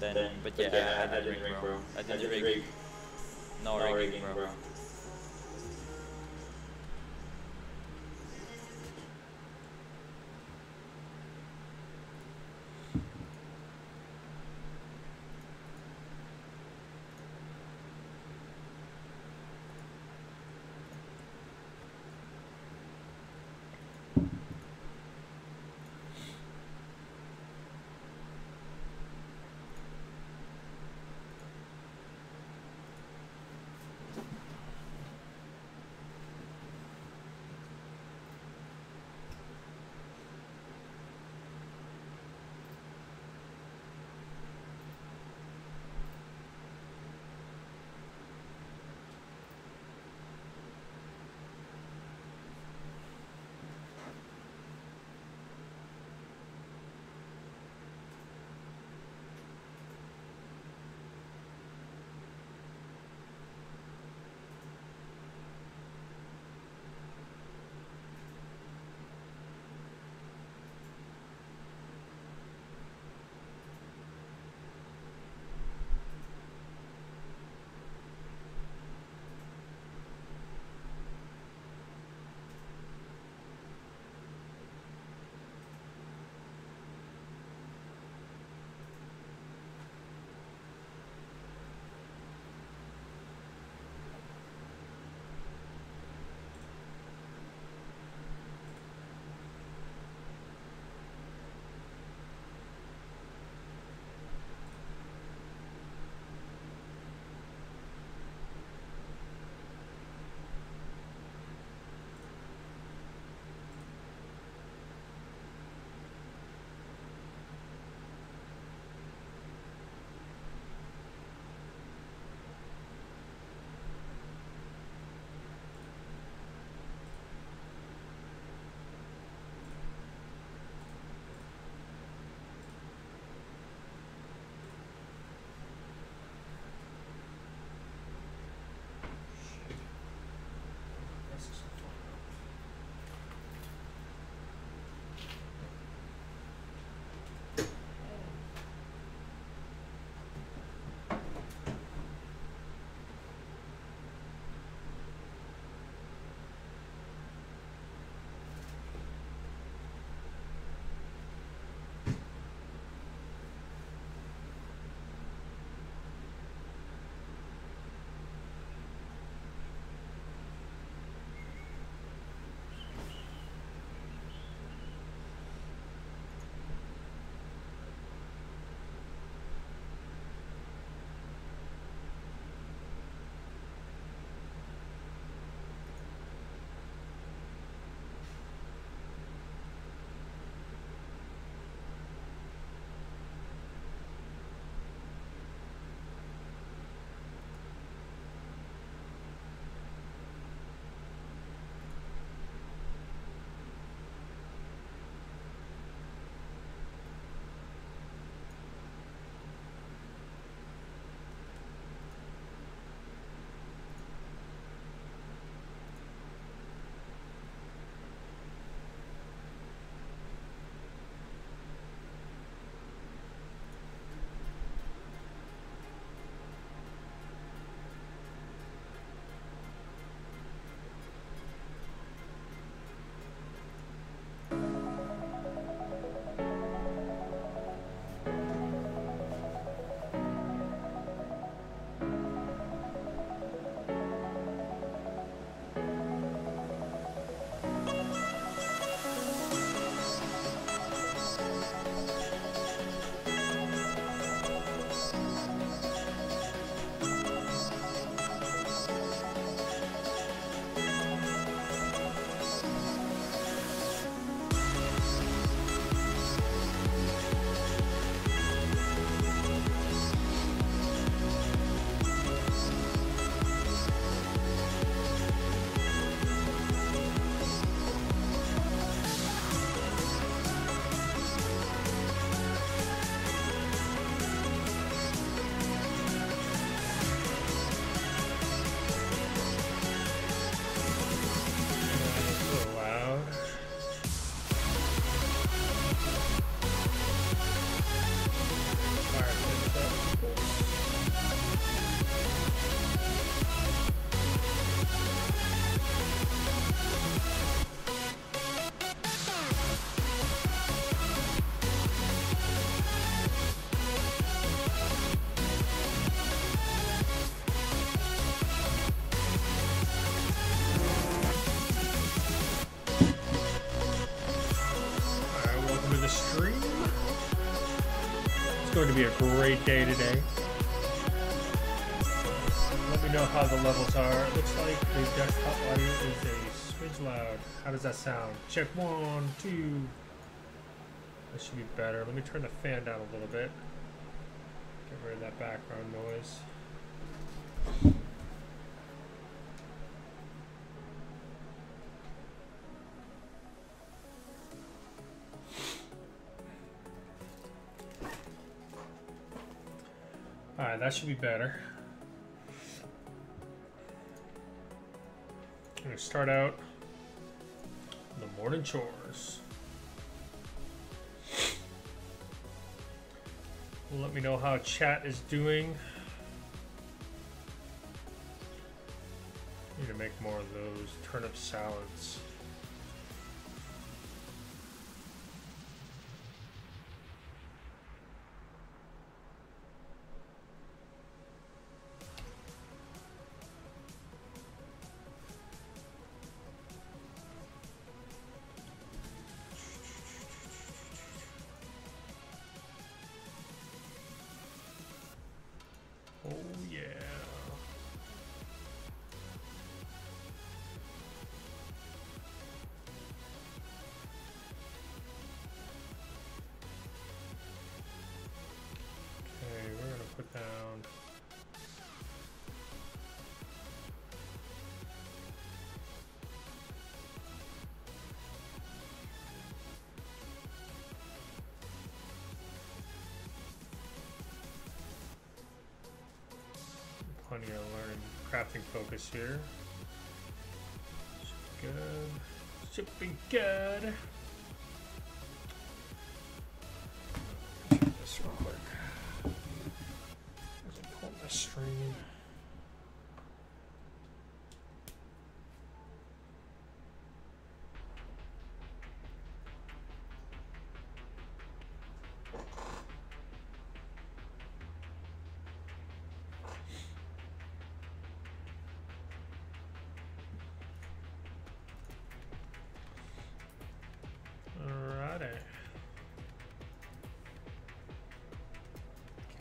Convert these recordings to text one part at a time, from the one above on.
Then, but yeah, I didn't rig, bro. I didn't rig. No rigging, bro. going to be a great day today. Let me know how the levels are. It looks like the desktop audio is a smidge loud. How does that sound? Check 1, 2. That should be better. Let me turn the fan down a little bit. Get rid of that background noise. Alright, that should be better. I'm going to start out the morning chores. Let me know how chat is doing. Need to make more of those turnip salads. Oh yeah. Okay, we're gonna put down plenty of learning crafting focus here. Should be good. Should be good. Check this real quick. As I pull my stream.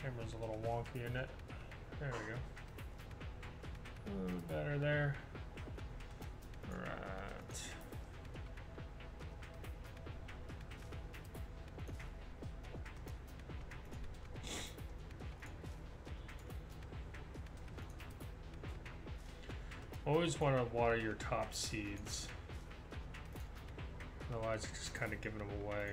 Camera's a little wonky, isn't it? There we go. A little better there. Right. Always want to water your top seeds. Otherwise, you're just kind of giving them away.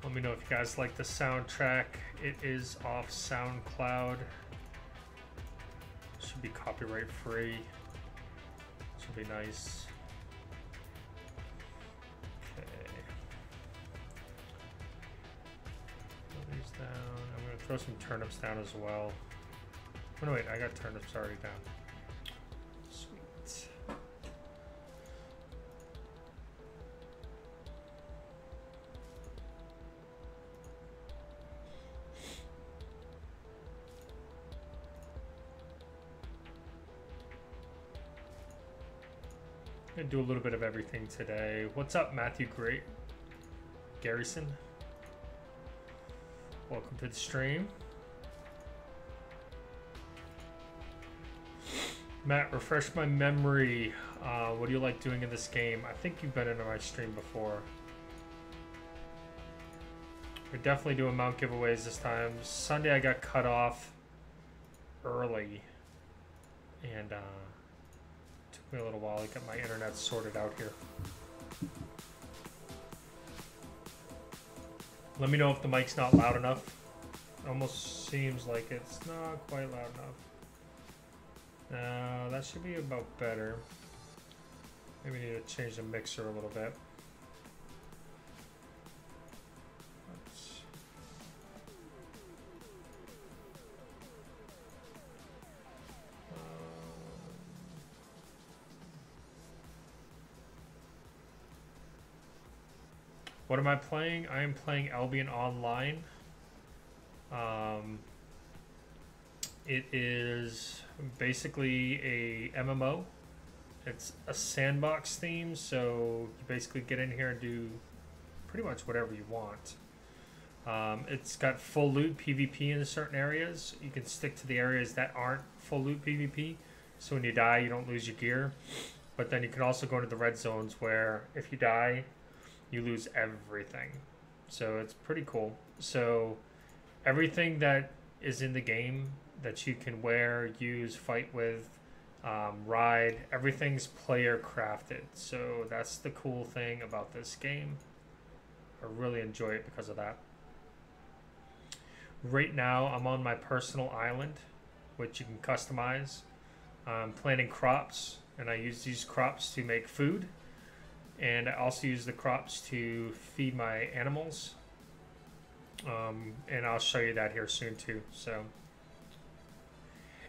Let me know if you guys like the soundtrack. It is off SoundCloud. Should be copyright free. Should be nice. Okay. Put these down. I'm gonna throw some turnips down as well. Oh no, wait, I got turnips already down. Sweet. Gonna do a little bit of everything today. What's up, Matthew Garrison? Welcome to the stream. Matt, refresh my memory. What do you like doing in this game? I think you've been into my stream before. We're definitely doing mount giveaways this time. Sunday I got cut off early, and took me a little while to get my internet sorted out here. Let me know if the mic's not loud enough. It almost seems like it's not quite loud enough. That should be about better. Maybe we need to change the mixer a little bit. What am I playing? I am playing Albion Online. It is basically a MMO. It's a sandbox theme, so you basically get in here and do pretty much whatever you want. It's got full loot PvP in certain areas. You can stick to the areas that aren't full loot PvP, so when you die, you don't lose your gear. But then you can also go into the red zones where if you die, you lose everything. So it's pretty cool. So everything that is in the game that you can wear, use, fight with, ride, everything's player crafted. So that's the cool thing about this game. I really enjoy it because of that. Right now, I'm on my personal island, which you can customize. I'm planting crops, and I use these crops to make food. And I also use the crops to feed my animals. And I'll show you that here soon too. So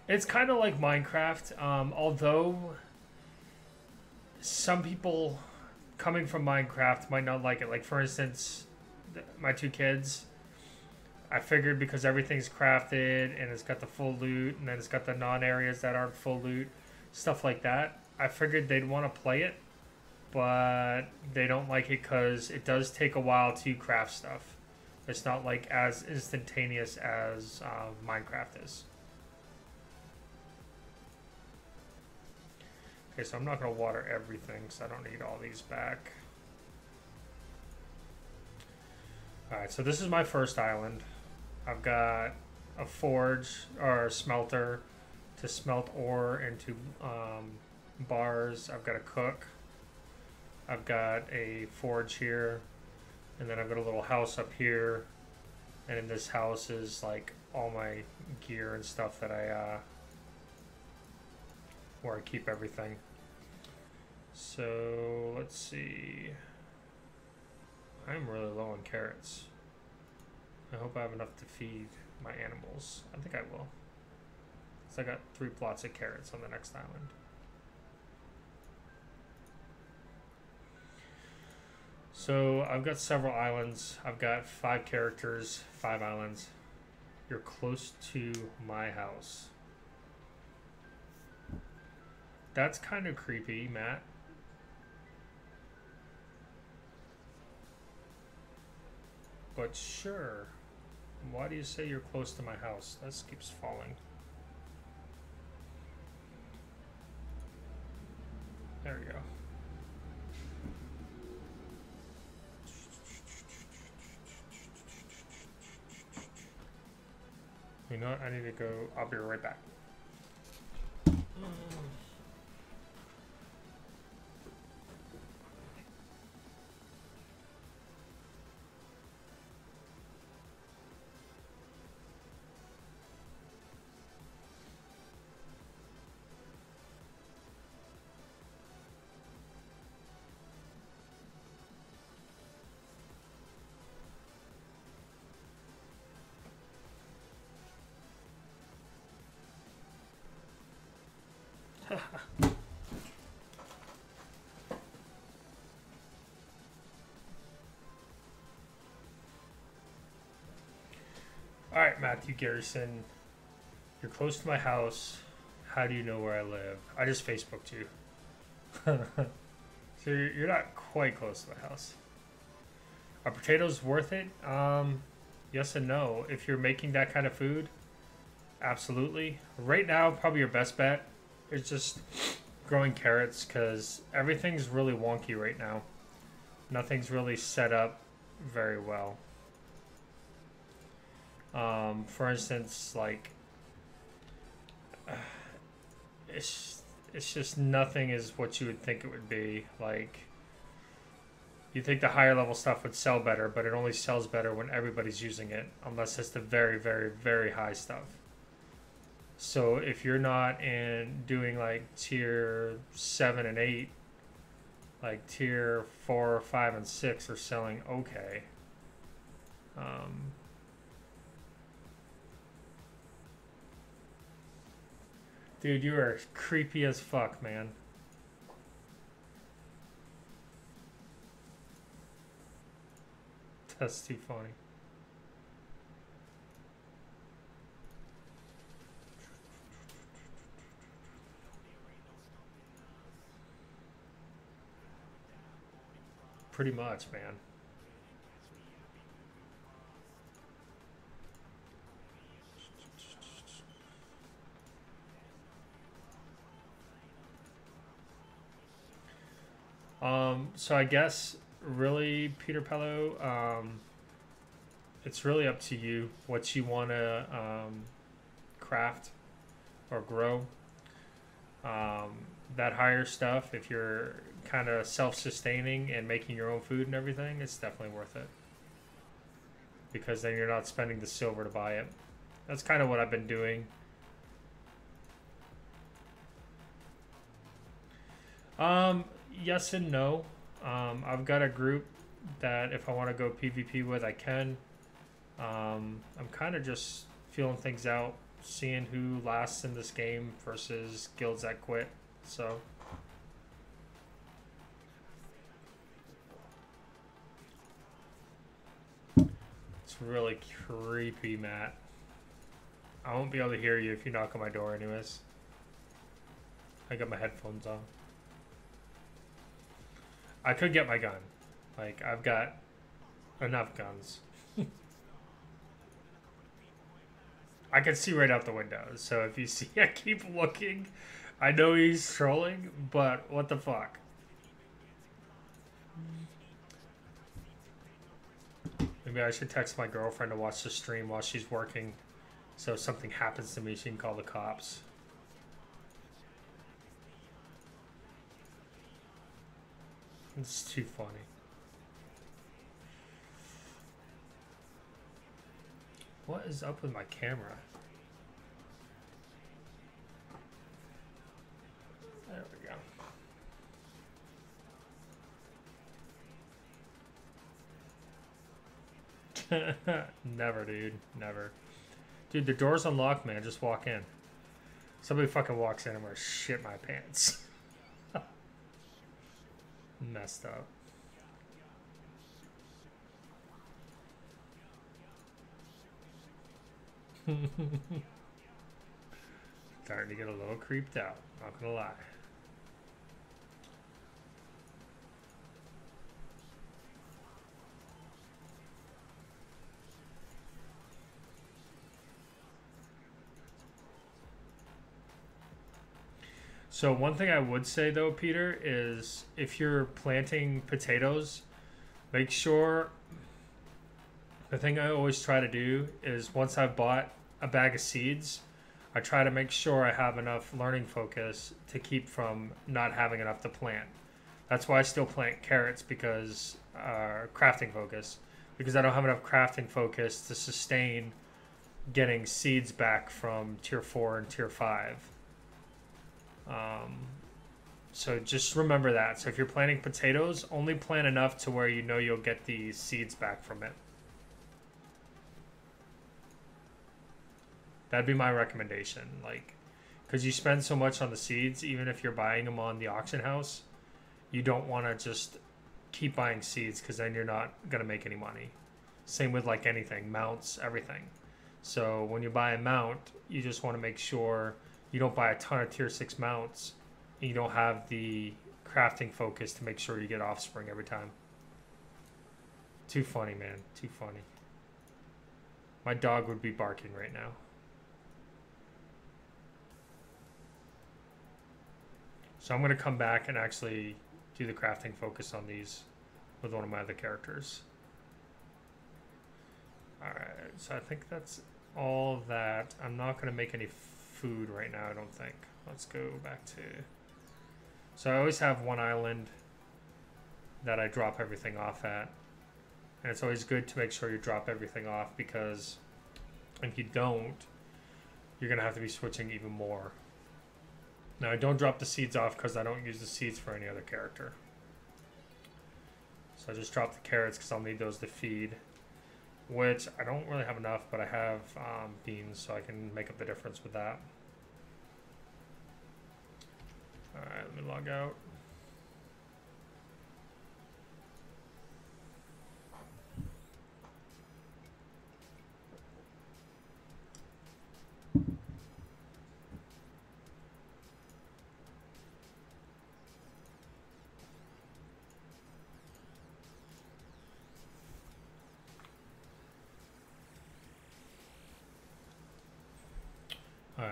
it's kind of like Minecraft, although some people coming from Minecraft might not like it. Like for instance, my two kids, I figured because everything's crafted and it's got the full loot and then it's got the non-areas that aren't full loot, stuff like that, I figured they'd want to play it, but they don't like it because it does take a while to craft stuff. It's not like as instantaneous as Minecraft is. Okay, so I'm not going to water everything because I don't need all these back. Alright, so this is my first island. I've got a forge or smelter to smelt ore into bars. I've got a cook. I've got a forge here. And then I've got a little house up here. And in this house is like all my gear and stuff that where I keep everything. So let's see. I'm really low on carrots. I hope I have enough to feed my animals. I think I will. So I got 3 plots of carrots on the next island. So I've got several islands. I've got 5 characters, 5 islands. You're close to my house. That's kind of creepy, Matt. But sure. Why do you say you're close to my house? This keeps falling. There we go. You know what? I need to go. I'll be right back. Alright, Matthew Garrison. You're close to my house. How do you know where I live? I just Facebooked you. So you're not quite close to my house. Are potatoes worth it? Yes and no. If you're making that kind of food, absolutely. Right now, probably your best bet is just growing carrots because everything's really wonky right now. Nothing's really set up very well. For instance, like it's just nothing is what you would think it would be. Like you think the higher level stuff would sell better, but it only sells better when everybody's using it, unless it's the very, very, very high stuff. So if you're not in doing like tier 7 and 8, like tier 4, 5, and 6 are selling okay. Dude, you are creepy as fuck, man. That's too funny. Pretty much, man. So I guess really, Peter Pello, it's really up to you what you want to craft or grow. That higher stuff, if you're kind of self-sustaining and making your own food and everything, it's definitely worth it. Because then you're not spending the silver to buy it. That's kind of what I've been doing. Yes and no. I've got a group that if I want to go PvP with, I can. I'm kind of just feeling things out, seeing who lasts in this game versus guilds that quit. So it's really creepy, Matt. I won't be able to hear you if you knock on my door anyways. I got my headphones on. I could get my gun. Like, I've got enough guns. I can see right out the window. So if you see I keep looking, I know he's trolling, but what the fuck? Maybe I should text my girlfriend to watch the stream while she's working. So if something happens to me, she can call the cops. It's too funny. What is up with my camera? There we go. Never, dude. Never. Dude, the door's unlocked, man. Just walk in. Somebody fucking walks in and I'm gonna shit my pants. Messed up. Starting to get a little creeped out, not gonna lie. So one thing I would say though, Peter, is if you're planting potatoes, make sure, the thing I always try to do is once I've bought a bag of seeds, I try to make sure I have enough learning focus to keep from not having enough to plant. That's why I still plant carrots, because crafting focus, because I don't have enough crafting focus to sustain getting seeds back from tier 4 and tier 5. So just remember that. So if you're planting potatoes, only plant enough to where you know you'll get the seeds back from it. That'd be my recommendation. Like, because you spend so much on the seeds, even if you're buying them on the auction house, you don't want to just keep buying seeds, because then you're not going to make any money. Same with like anything, mounts, everything. So when you buy a mount, you just want to make sure you don't buy a ton of tier 6 mounts and you don't have the crafting focus to make sure you get offspring every time. Too funny, man. Too funny. My dog would be barking right now. So I'm going to come back and actually do the crafting focus on these with one of my other characters. Alright, so I think that's all of that. I'm not going to make any food right now, I don't think. Let's go back to... So I always have one island that I drop everything off at. And it's always good to make sure you drop everything off, because if you don't, you're going to have to be switching even more. Now I don't drop the seeds off because I don't use the seeds for any other character. So I just drop the carrots because I'll need those to feed. Which I don't really have enough, but I have beans, so I can make up the difference with that. Alright, let me log out.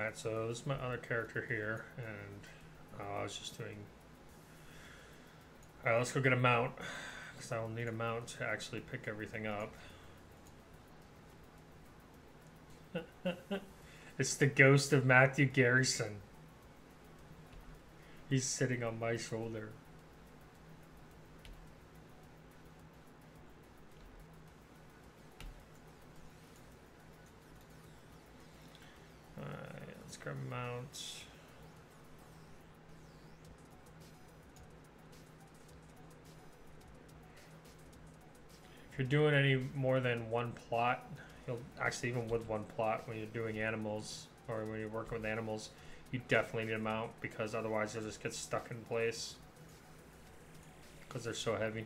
Alright, so this is my other character here, and I was just doing... Alright, let's go get a mount, because I will need a mount to actually pick everything up. It's the ghost of Matthew Garrison. He's sitting on my shoulder. Alright, let's grab a mount. If you're doing any more than one plot, you'll actually, even with one plot, when you're doing animals or when you're working with animals, you definitely need a mount, because otherwise you'll just get stuck in place because they're so heavy.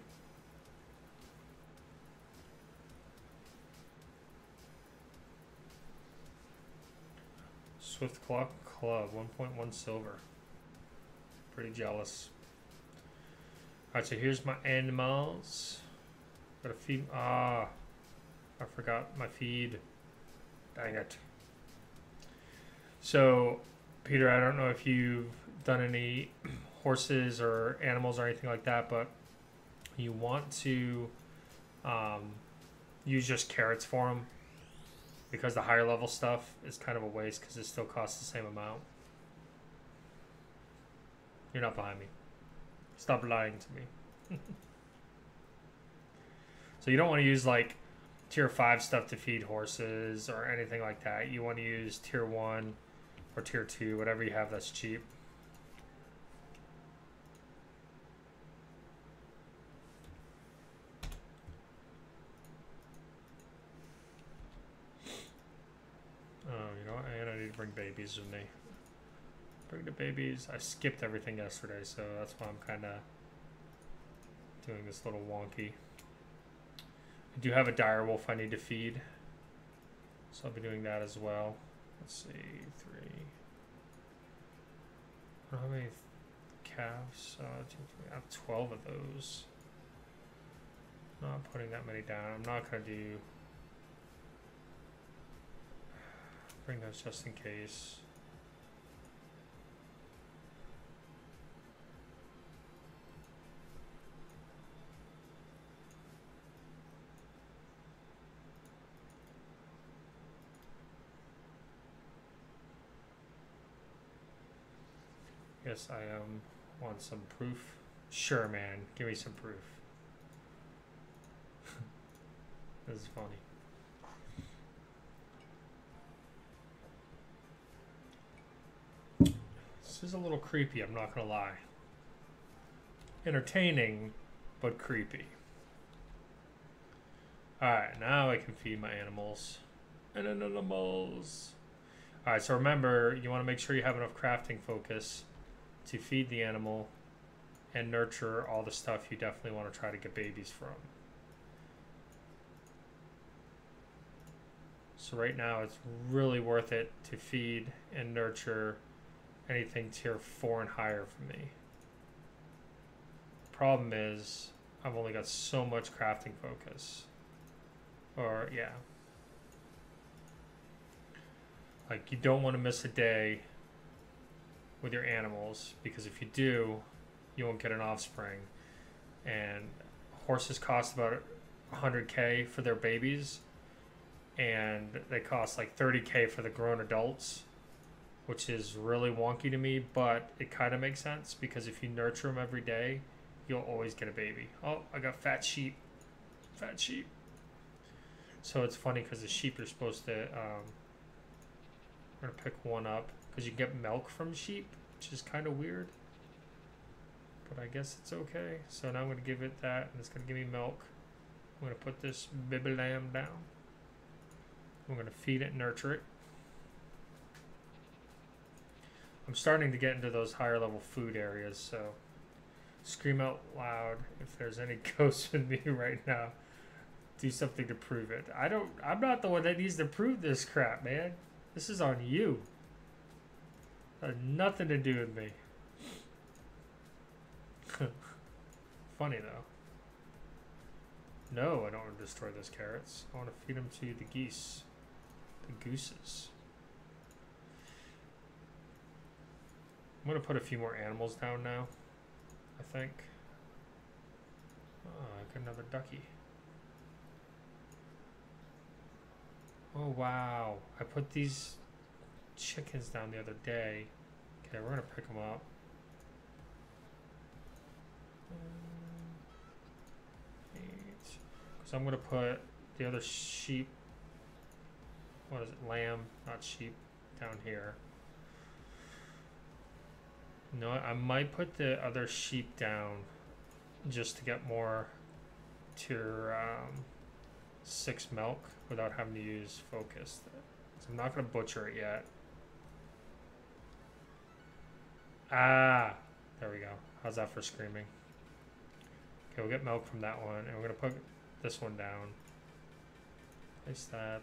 Swift Clock Club, 1.1 silver. Pretty jealous. Alright, so here's my animals. Gotta feed. I forgot my feed. Dang it. So, Peter, I don't know if you've done any horses or animals or anything like that, but you want to use just carrots for them, because the higher level stuff is kind of a waste because it still costs the same amount. You're not behind me. Stop lying to me. So you don't want to use like tier 5 stuff to feed horses or anything like that. You want to use tier 1 or tier 2, whatever you have that's cheap. Oh, you know what? And I need to bring babies with me. Bring the babies. I skipped everything yesterday, so that's why I'm kind of doing this little wonky. I do have a dire wolf I need to feed, so I'll be doing that as well. Let's see, 3. I don't know how many calves. 2, 3. I have 12 of those. Not putting that many down. I'm not gonna do. Bring those just in case. Yes, I want some proof. Sure, man. Give me some proof. This is funny. This is a little creepy, I'm not gonna lie. Entertaining, but creepy. Alright, now I can feed my animals. Animals. Alright, so remember, you want to make sure you have enough crafting focus to feed the animal and nurture all the stuff you definitely want to try to get babies from. So right now it's really worth it to feed and nurture anything tier 4 and higher for me. Problem is, I've only got so much crafting focus. Or, yeah. Like, you don't want to miss a day with your animals, because if you do, you won't get an offspring. And horses cost about 100k for their babies, and they cost like 30k for the grown adults, which is really wonky to me, but it kind of makes sense, because if you nurture them every day, you'll always get a baby. Oh, I got fat sheep. Fat sheep. So it's funny because the sheep you're supposed to, we're going to pick one up because you get milk from sheep, which is kind of weird. But I guess it's okay. So now I'm going to give it that, and it's going to give me milk. I'm going to put this baby lamb down. I'm going to feed it and nurture it. I'm starting to get into those higher level food areas, so scream out loud if there's any ghosts with me right now. Do something to prove it. I'm not the one that needs to prove this crap, man. This is on you. It had nothing to do with me. Funny though. No, I don't want to destroy those carrots. I want to feed them to the geese. The gooses. I'm gonna put a few more animals down now, I think. Oh, I got another ducky. Oh wow, I put these chickens down the other day. Okay, we're gonna pick them up. So I'm gonna put the other sheep, what is it, lamb, not sheep, down here. No, I might put the other sheep down just to get more tier 6 milk without having to use focus. So I'm not gonna butcher it yet. Ah, there we go. How's that for screaming? Okay, we'll get milk from that one, and we're gonna put this one down. Place that.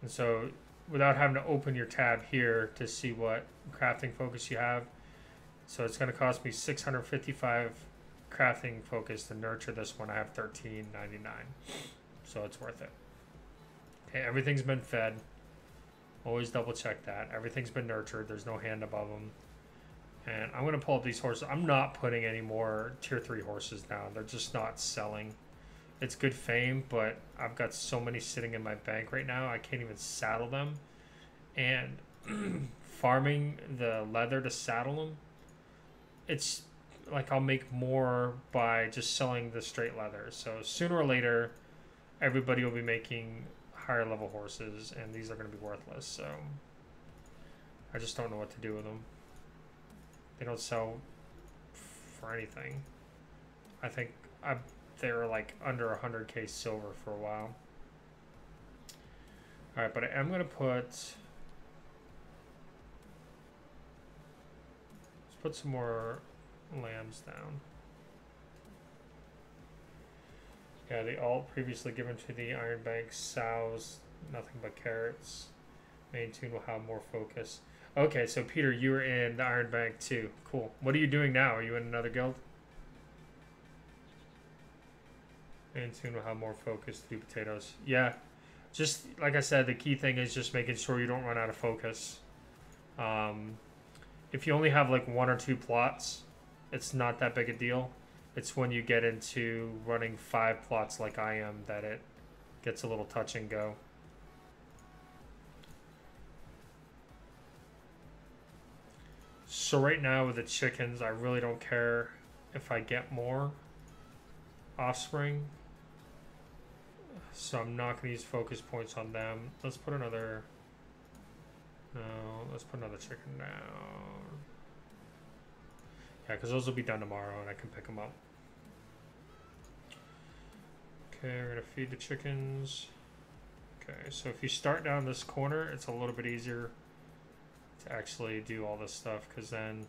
And so, without having to open your tab here to see what crafting focus you have, so it's gonna cost me 655 crafting focus to nurture this one. I have 13.99, so it's worth it. Okay, everything's been fed. Always double check that. Everything's been nurtured. There's no hand above them. And I'm going to pull up these horses. I'm not putting any more tier 3 horses down. They're just not selling. It's good fame, but I've got so many sitting in my bank right now, I can't even saddle them. And farming the leather to saddle them, it's like I'll make more by just selling the straight leather. So sooner or later, everybody will be making higher level horses, and these are going to be worthless. So I just don't know what to do with them. They don't sell for anything. I think they were like under 100k silver for a while. All right, but I am going to put, let's put some more lambs down. Yeah, the alt previously given to the Iron Bank sows, nothing but carrots. Main tune will have more focus. Okay, so Peter, you were in the Iron Bank too. Cool. What are you doing now? Are you in another guild? Main tune will have more focus to do potatoes. Yeah, just like I said, the key thing is just making sure you don't run out of focus. If you only have like 1 or 2 plots, it's not that big a deal. It's when you get into running 5 plots like I am that it gets a little touch and go. So right now with the chickens, I really don't care if I get more offspring. So I'm not going to use focus points on them. Let's put another... No, let's put another chicken down. Yeah, because those will be done tomorrow and I can pick them up. Okay, we're going to feed the chickens. Okay, so if you start down this corner, it's a little bit easier to actually do all this stuff, because then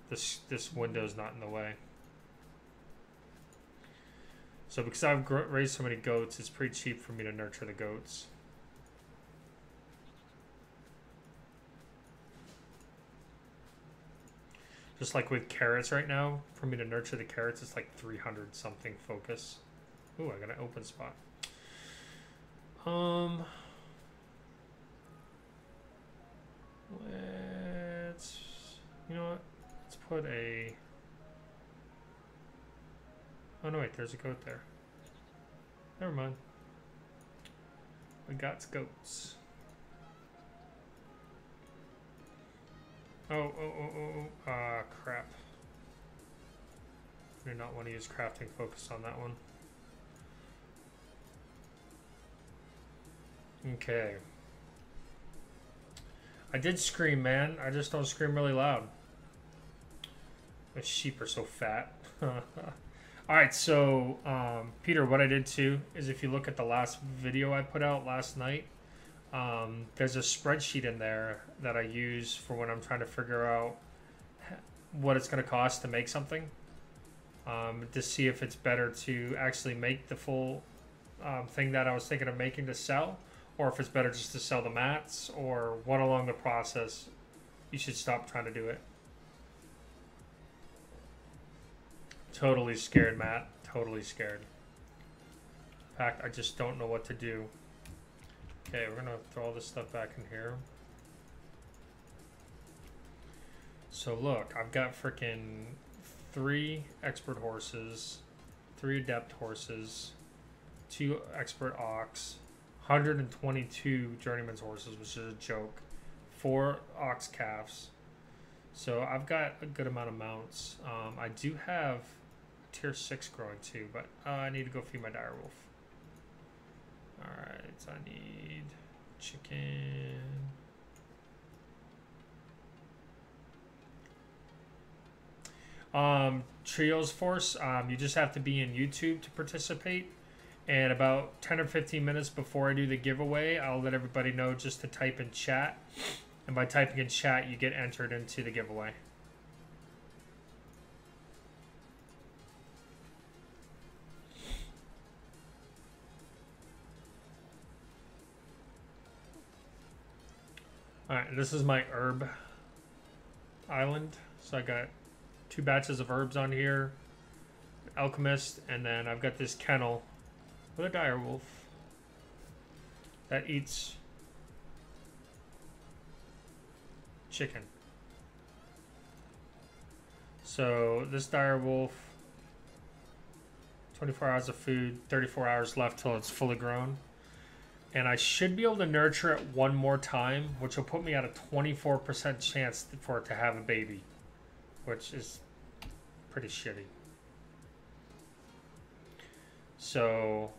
this window's not in the way. So because I've raised so many goats, it's pretty cheap for me to nurture the goats. Just like with carrots right now, for me to nurture the carrots, it's like 300 something focus. Ooh, I got an open spot. Let's, you know what? Let's put a, oh no, wait, there's a goat there. Never mind. We got goats. Oh, crap. I do not want to use crafting focus on that one. Okay. I did scream, man. I just don't scream really loud. The sheep are so fat. Alright, so, Peter, what I did too is if you look at the last video I put out last night, there's a spreadsheet in there that I use for when I'm trying to figure out what it's going to cost to make something. To see if it's better to actually make the full thing that I was thinking of making to sell, or if it's better just to sell the mats, or what along the process you should stop trying to do it. Totally scared, Matt. Totally scared. In fact, I just don't know what to do. Okay, we're gonna throw all this stuff back in here. So look, I've got freaking 3 expert horses, 3 adept horses, 2 expert ox, 122 journeyman's horses, which is a joke, 4 ox calves. So I've got a good amount of mounts. I do have tier 6 growing too, but I need to go feed my direwolf. Alright, I need chicken. Trios Force, you just have to be in YouTube to participate. And about 10 or 15 minutes before I do the giveaway, I'll let everybody know just to type in chat. And by typing in chat, you get entered into the giveaway. Alright, this is my herb island. So I got 2 batches of herbs on here, alchemist, and then I've got this kennel with a direwolf that eats chicken. So this direwolf, 24 hours of food, 34 hours left till it's fully grown. And I should be able to nurture it one more time, which will put me at a 24% chance for it to have a baby, which is pretty shitty. So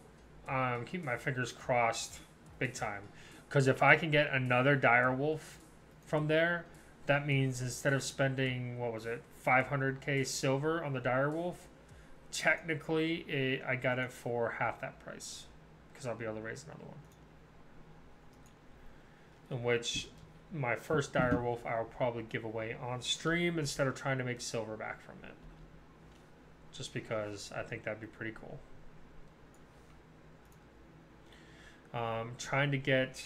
I'm keeping my fingers crossed big time. Because if I can get another direwolf from there, that means instead of spending, what was it, 500k silver on the direwolf, technically I got it for half that price. Because I'll be able to raise another one. In which my first direwolf I'll probably give away on stream instead of trying to make silver back from it. Just because I think that'd be pretty cool. Trying to get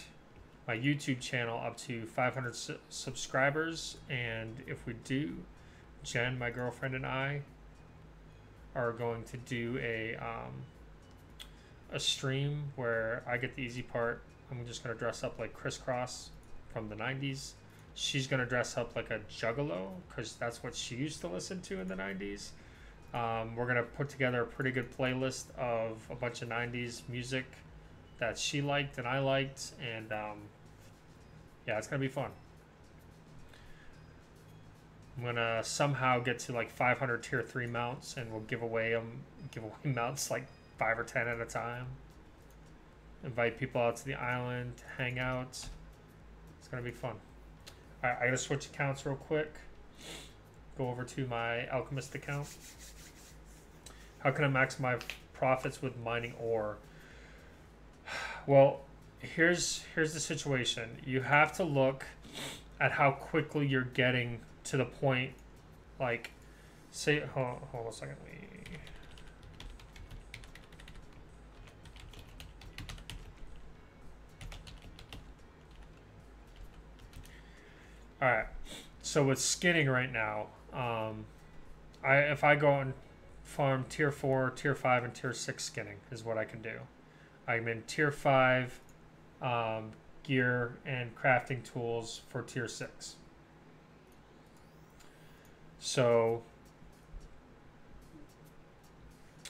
my YouTube channel up to 500 subscribers, and if we do, Jen, my girlfriend, and I are going to do a stream where I get the easy part. I'm just going to dress up like Crisscross from the 90s. She's going to dress up like a juggalo because that's what she used to listen to in the 90s. We're going to put together a pretty good playlist of a bunch of 90s music that she liked and I liked. And yeah, it's going to be fun. I'm going to somehow get to like 500 tier 3 mounts, and we'll give away mounts like 5 or 10 at a time. Invite people out to the island to hang out. It's going to be fun. All right, I got to switch accounts real quick. Go over to my alchemist account. How can I maximize profits with mining ore? Well, here's the situation. You have to look at how quickly you're getting to the point. Like, say, hold on a second. All right, so with skinning right now, if I go and farm tier 4, tier 5, and tier 6 skinning is what I can do. I'm in tier 5 gear and crafting tools for tier 6. So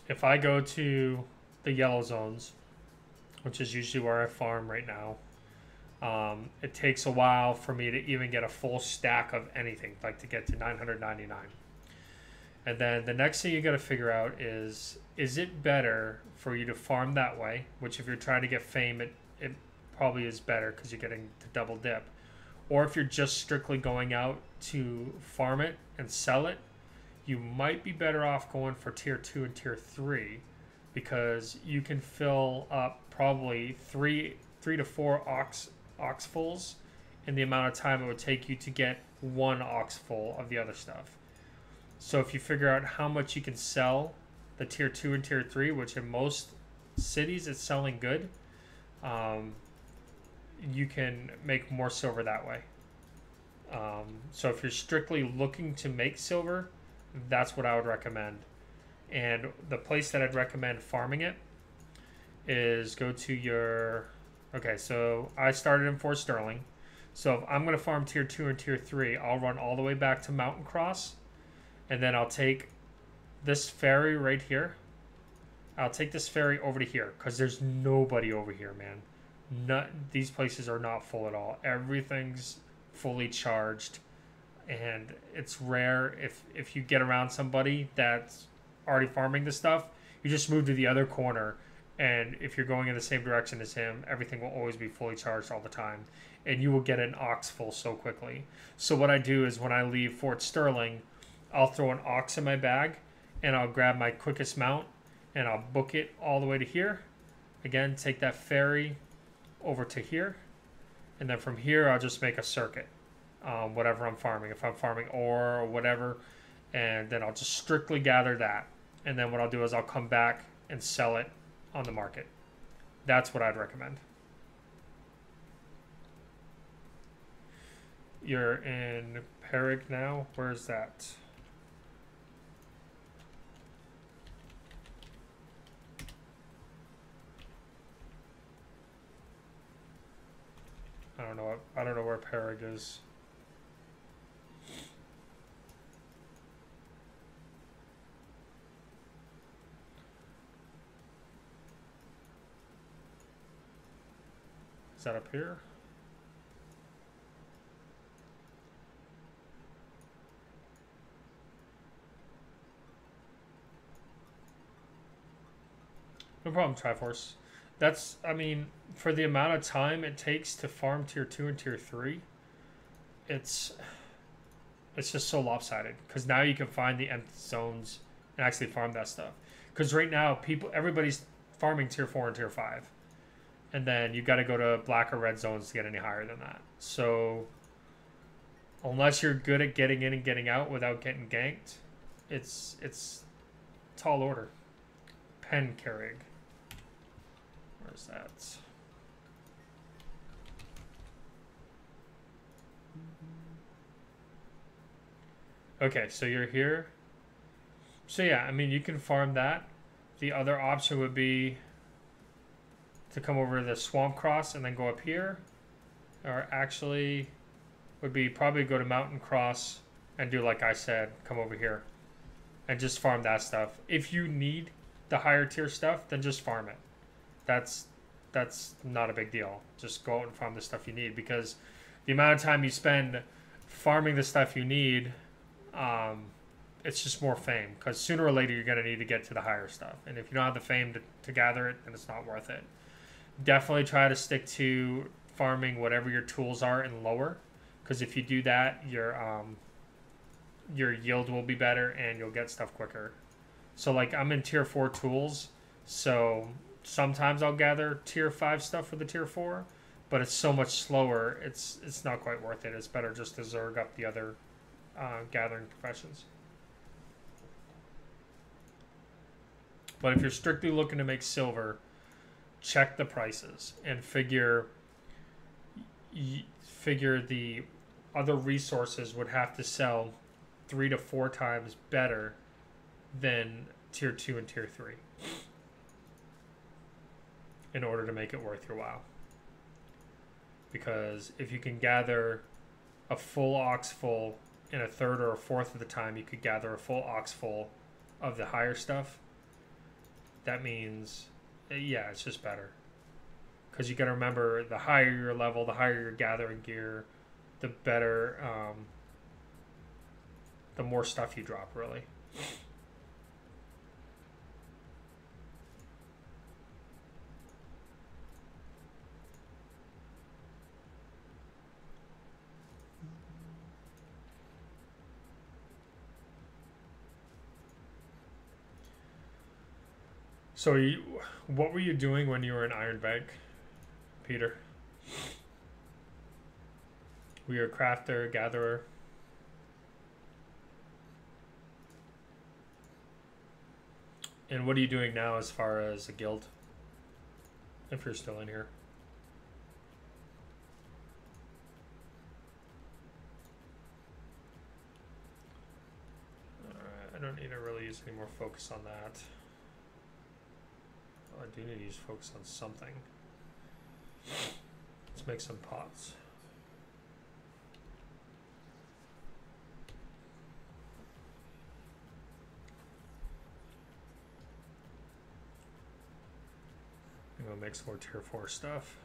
if I go to the yellow zones, which is usually where I farm right now, it takes a while for me to even get a full stack of anything, like to get to 999. And then the next thing you got to figure out is it better for you to farm that way, which if you're trying to get fame, it probably is better because you're getting to double dip. Or if you're just strictly going out to farm it and sell it, you might be better off going for tier 2 and tier 3 because you can fill up probably three to four oxfuls in the amount of time it would take you to get one oxful of the other stuff. So if you figure out how much you can sell the tier 2 and tier 3, which in most cities it's selling good, you can make more silver that way. So if you're strictly looking to make silver, that's what I would recommend. And the place that I'd recommend farming it is go to your Okay, so I started in Fort Sterling. So if I'm going to farm tier 2 and tier 3, I'll run all the way back to Mountain Cross. And then I'll take this ferry right here. I'll take this ferry over to here because there's nobody over here, man. These places are not full at all. Everything's fully charged. And it's rare if you get around somebody that's already farming the stuff, you just move to the other corner. And if you're going in the same direction as him, everything will always be fully charged all the time. And you will get an ox full so quickly. So what I do is when I leave Fort Sterling, I'll throw an ox in my bag and I'll grab my quickest mount and I'll book it all the way to here. Again, take that ferry over to here. And then from here, I'll just make a circuit. Whatever I'm farming. If I'm farming ore or whatever. And then I'll just strictly gather that. And then what I'll do is I'll come back and sell it on the market. That's what I'd recommend. You're in Perig now? Where's that? I don't know where Perig is. Is that up here? No problem, Triforce. That's, I mean, for the amount of time it takes to farm tier 2 and tier 3, it's just so lopsided. Because now you can find the nth zones and actually farm that stuff. Because right now, everybody's farming tier 4 and tier 5. And then you got to go to black or red zones to get any higher than that. So, unless you're good at getting in and getting out without getting ganked, it's tall order. Pencarrig. Where's that? Okay, so you're here. So yeah, I mean, you can farm that. The other option would be to come over to the Swamp Cross and then go up here. Or actually, would be probably go to Mountain Cross and do like I said, come over here. And just farm that stuff. If you need the higher tier stuff, then just farm it. That's not a big deal. Just go out and farm the stuff you need, because the amount of time you spend farming the stuff you need, it's just more fame, because sooner or later you're going to need to get to the higher stuff, and if you don't have the fame to gather it, then it's not worth it. Definitely try to stick to farming whatever your tools are and lower, because if you do that, your yield will be better and you'll get stuff quicker. So like I'm in tier 4 tools, so sometimes I'll gather tier 5 stuff for the tier 4, but it's so much slower, it's not quite worth it. It's better just to zerg up the other gathering professions. But if you're strictly looking to make silver, check the prices and figure the other resources would have to sell 3 to 4 times better than tier 2 and tier 3 in order to make it worth your while. Because if you can gather a full ox full in a third or a fourth of the time you could gather a full ox full of the higher stuff, that means, yeah, it's just better. Because you got to remember, the higher your level, the higher your gathering gear, the better, the more stuff you drop, really. So, what were you doing when you were in Iron Bank, Peter? Were you a crafter, gatherer? And what are you doing now as far as a guild? If you're still in here. Alright, I don't need to really use any more focus on that. I do need to use focus on something. Let's make some pots. I'm gonna make some more tier 4 stuff.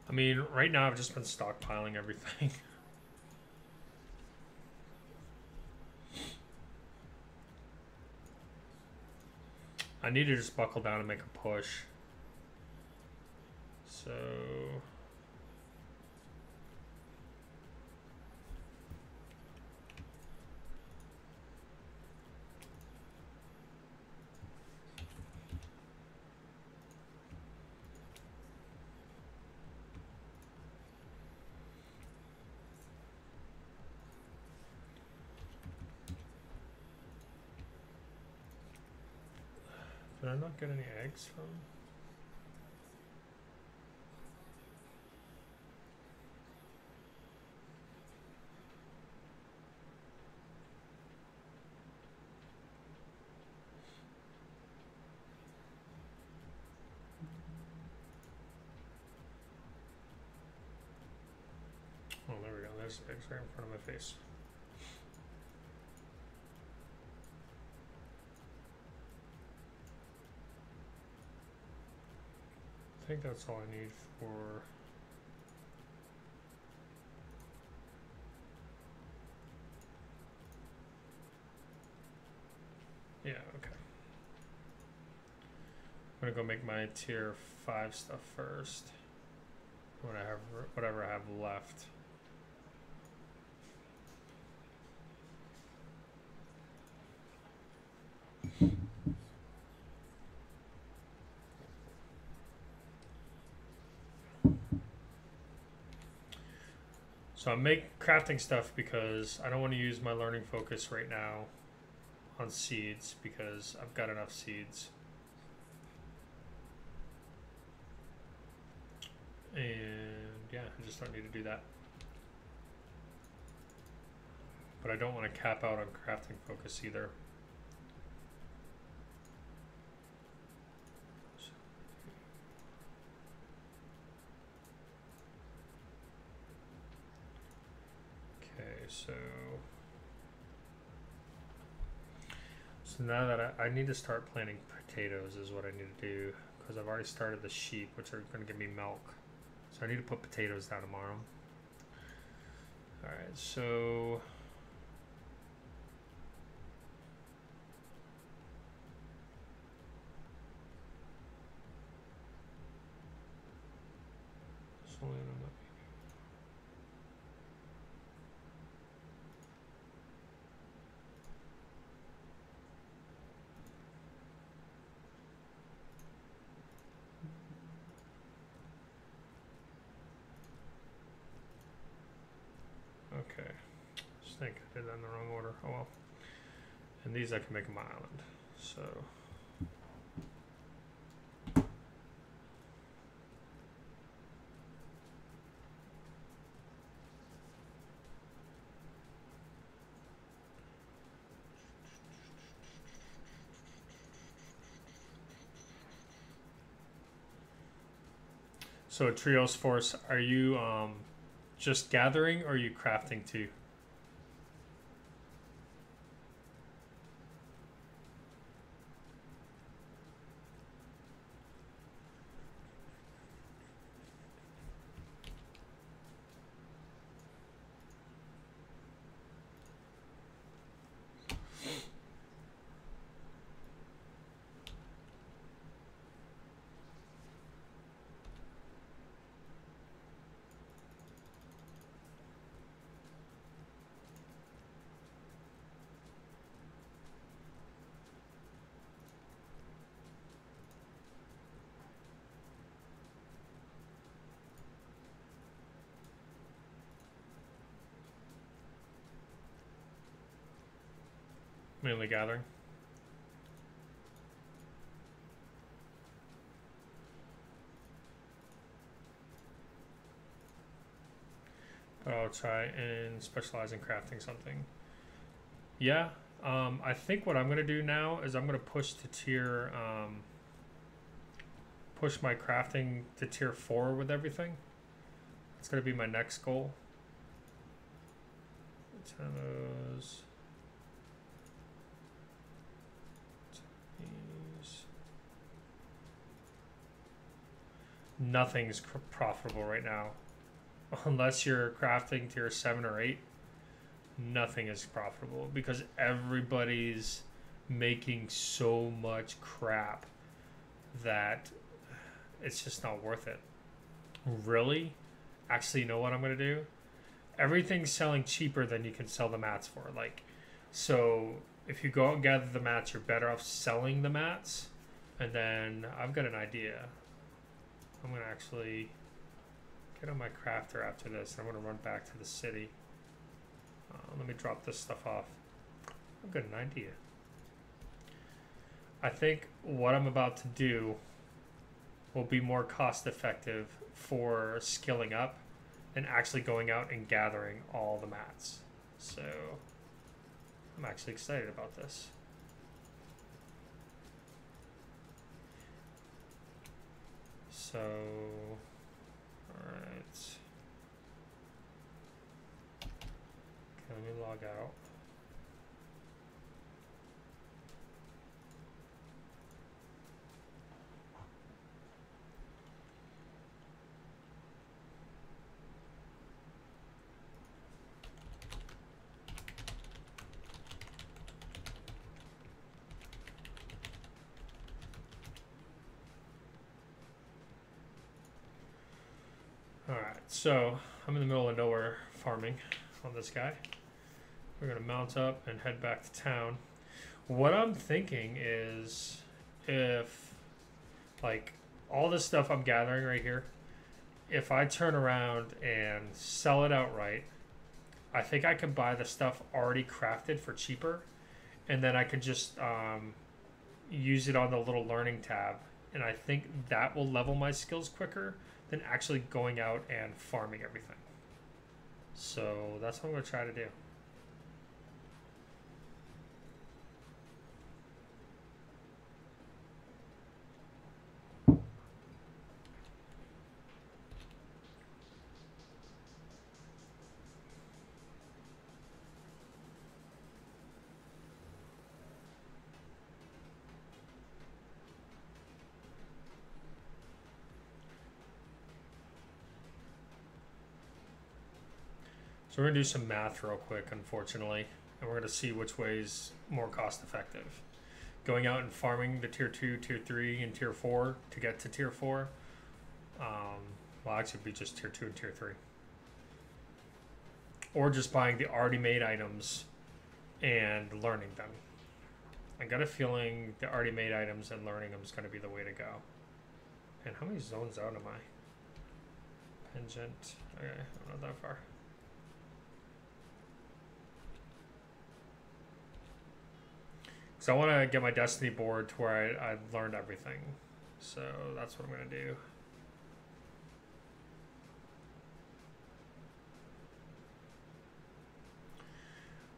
I mean, right now I've just been stockpiling everything. I need to just buckle down and make a push. So... Did I not get any eggs from? Oh, there we go. There's eggs right in front of my face. I think that's all I need for... Yeah, okay. I'm gonna go make my tier 5 stuff first. When I have whatever I have left. So I'm crafting stuff because I don't want to use my learning focus right now on seeds because I've got enough seeds. And yeah, I just don't need to do that. But I don't want to cap out on crafting focus either. So now that I need to start planting potatoes is what I need to do because I've already started the sheep, which are going to give me milk. So I need to put potatoes down tomorrow. All right, so okay, I think I did that in the wrong order. Oh well. And these I can make my island. So So Trios Force, are you just gathering or are you crafting too? Mainly gathering. But I'll try and specialize in crafting something. Yeah, I think what I'm going to do now is I'm going to push to tier, push my crafting to tier 4 with everything. It's going to be my next goal. 10 of those. Nothing's profitable right now. Unless you're crafting tier 7 or 8, nothing is profitable because everybody's making so much crap that it's just not worth it. Really? Actually, you know what I'm going to do? Everything's selling cheaper than you can sell the mats for. Like, so if you go out and gather the mats, you're better off selling the mats. And then I've got an idea. I'm going to actually get on my crafter after this. I'm going to run back to the city. Let me drop this stuff off. I've got an idea. I think what I'm about to do will be more cost effective for skilling up than actually going out and gathering all the mats. So I'm actually excited about this. So, all right. Okay, let me log out. Alright, so I'm in the middle of nowhere farming on this guy. We're going to mount up and head back to town. What I'm thinking is if, like, all this stuff I'm gathering right here, if I turn around and sell it outright, I think I can buy the stuff already crafted for cheaper, and then I could just use it on the little learning tab, and I think that will level my skills quicker than actually going out and farming everything. So that's what I'm going to try to do. So we're going to do some math real quick, unfortunately, and we're going to see which way is more cost effective. Going out and farming the tier 2, tier 3, and tier 4 to get to tier 4. Well, actually, it'd be just tier 2 and tier 3. Or just buying the already made items and learning them. I got a feeling the already made items and learning them is going to be the way to go. And how many zones out am I? Pungent. Okay, I'm not that far. So I want to get my Destiny board to where I've learned everything. So that's what I'm going to do.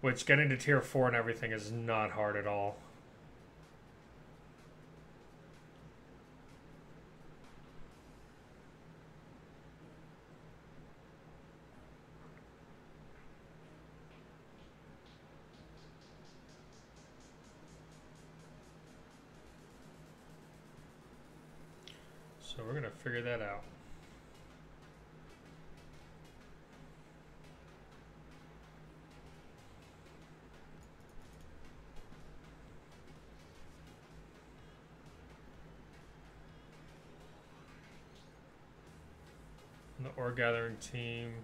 Which, getting to tier 4 and everything is not hard at all. So we're going to figure that out. And the ore gathering team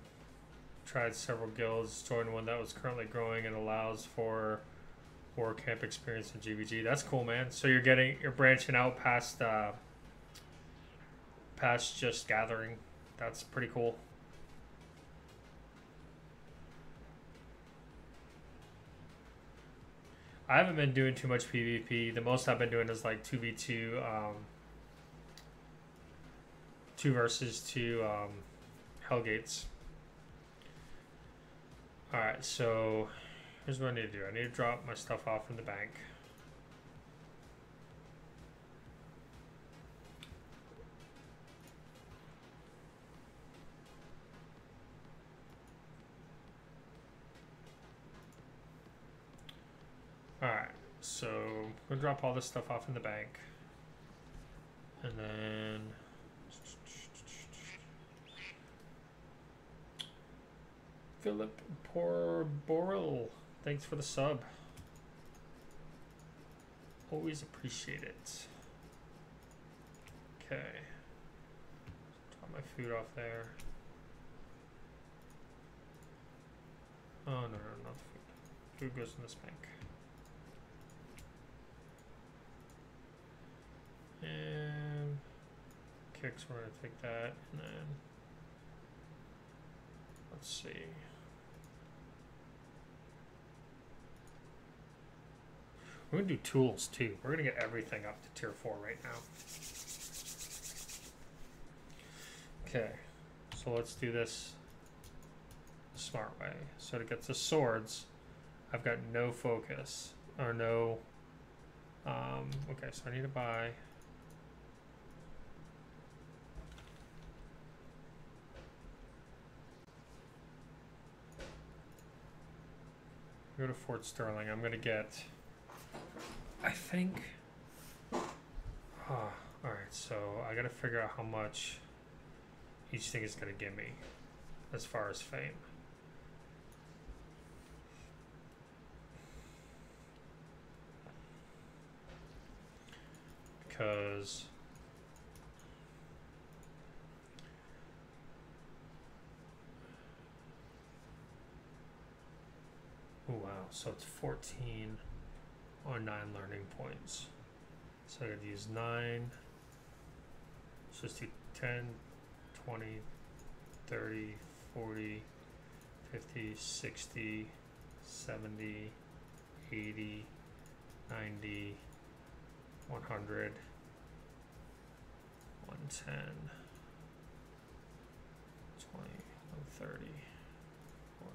tried several guilds, joined one that was currently growing and allows for ore camp experience in GVG. That's cool, man. So you're branching out past past just gathering. That's pretty cool. I haven't been doing too much PvP. The most I've been doing is like 2v2, 2 versus 2 Hellgates. Alright, so Here's what I need to do. I need to drop my stuff off in the bank. Alright, so I'm gonna drop all this stuff off in the bank. And then Philip Borrell, thanks for the sub. Always appreciate it. Okay. Drop my food off there. Oh, no, not the food. Food goes in this bank. And kicks, we're going to take that. And then, let's see. We're going to do tools too. We're going to get everything up to tier 4 right now. Okay, so let's do this the smart way. So to get the swords, I've got no focus, or no, okay, so I need to buy. Go to Fort Sterling. I'm going to get, I think, all right, so I got to figure out how much each thing is going to give me as far as fame. Because oh wow, so it's 14 or 9 learning points. So I gotta use 9. Let's just do 10, 20, 30, 40, 50, 60, 70, 80, 90, 100, 110, 20, 130, 40,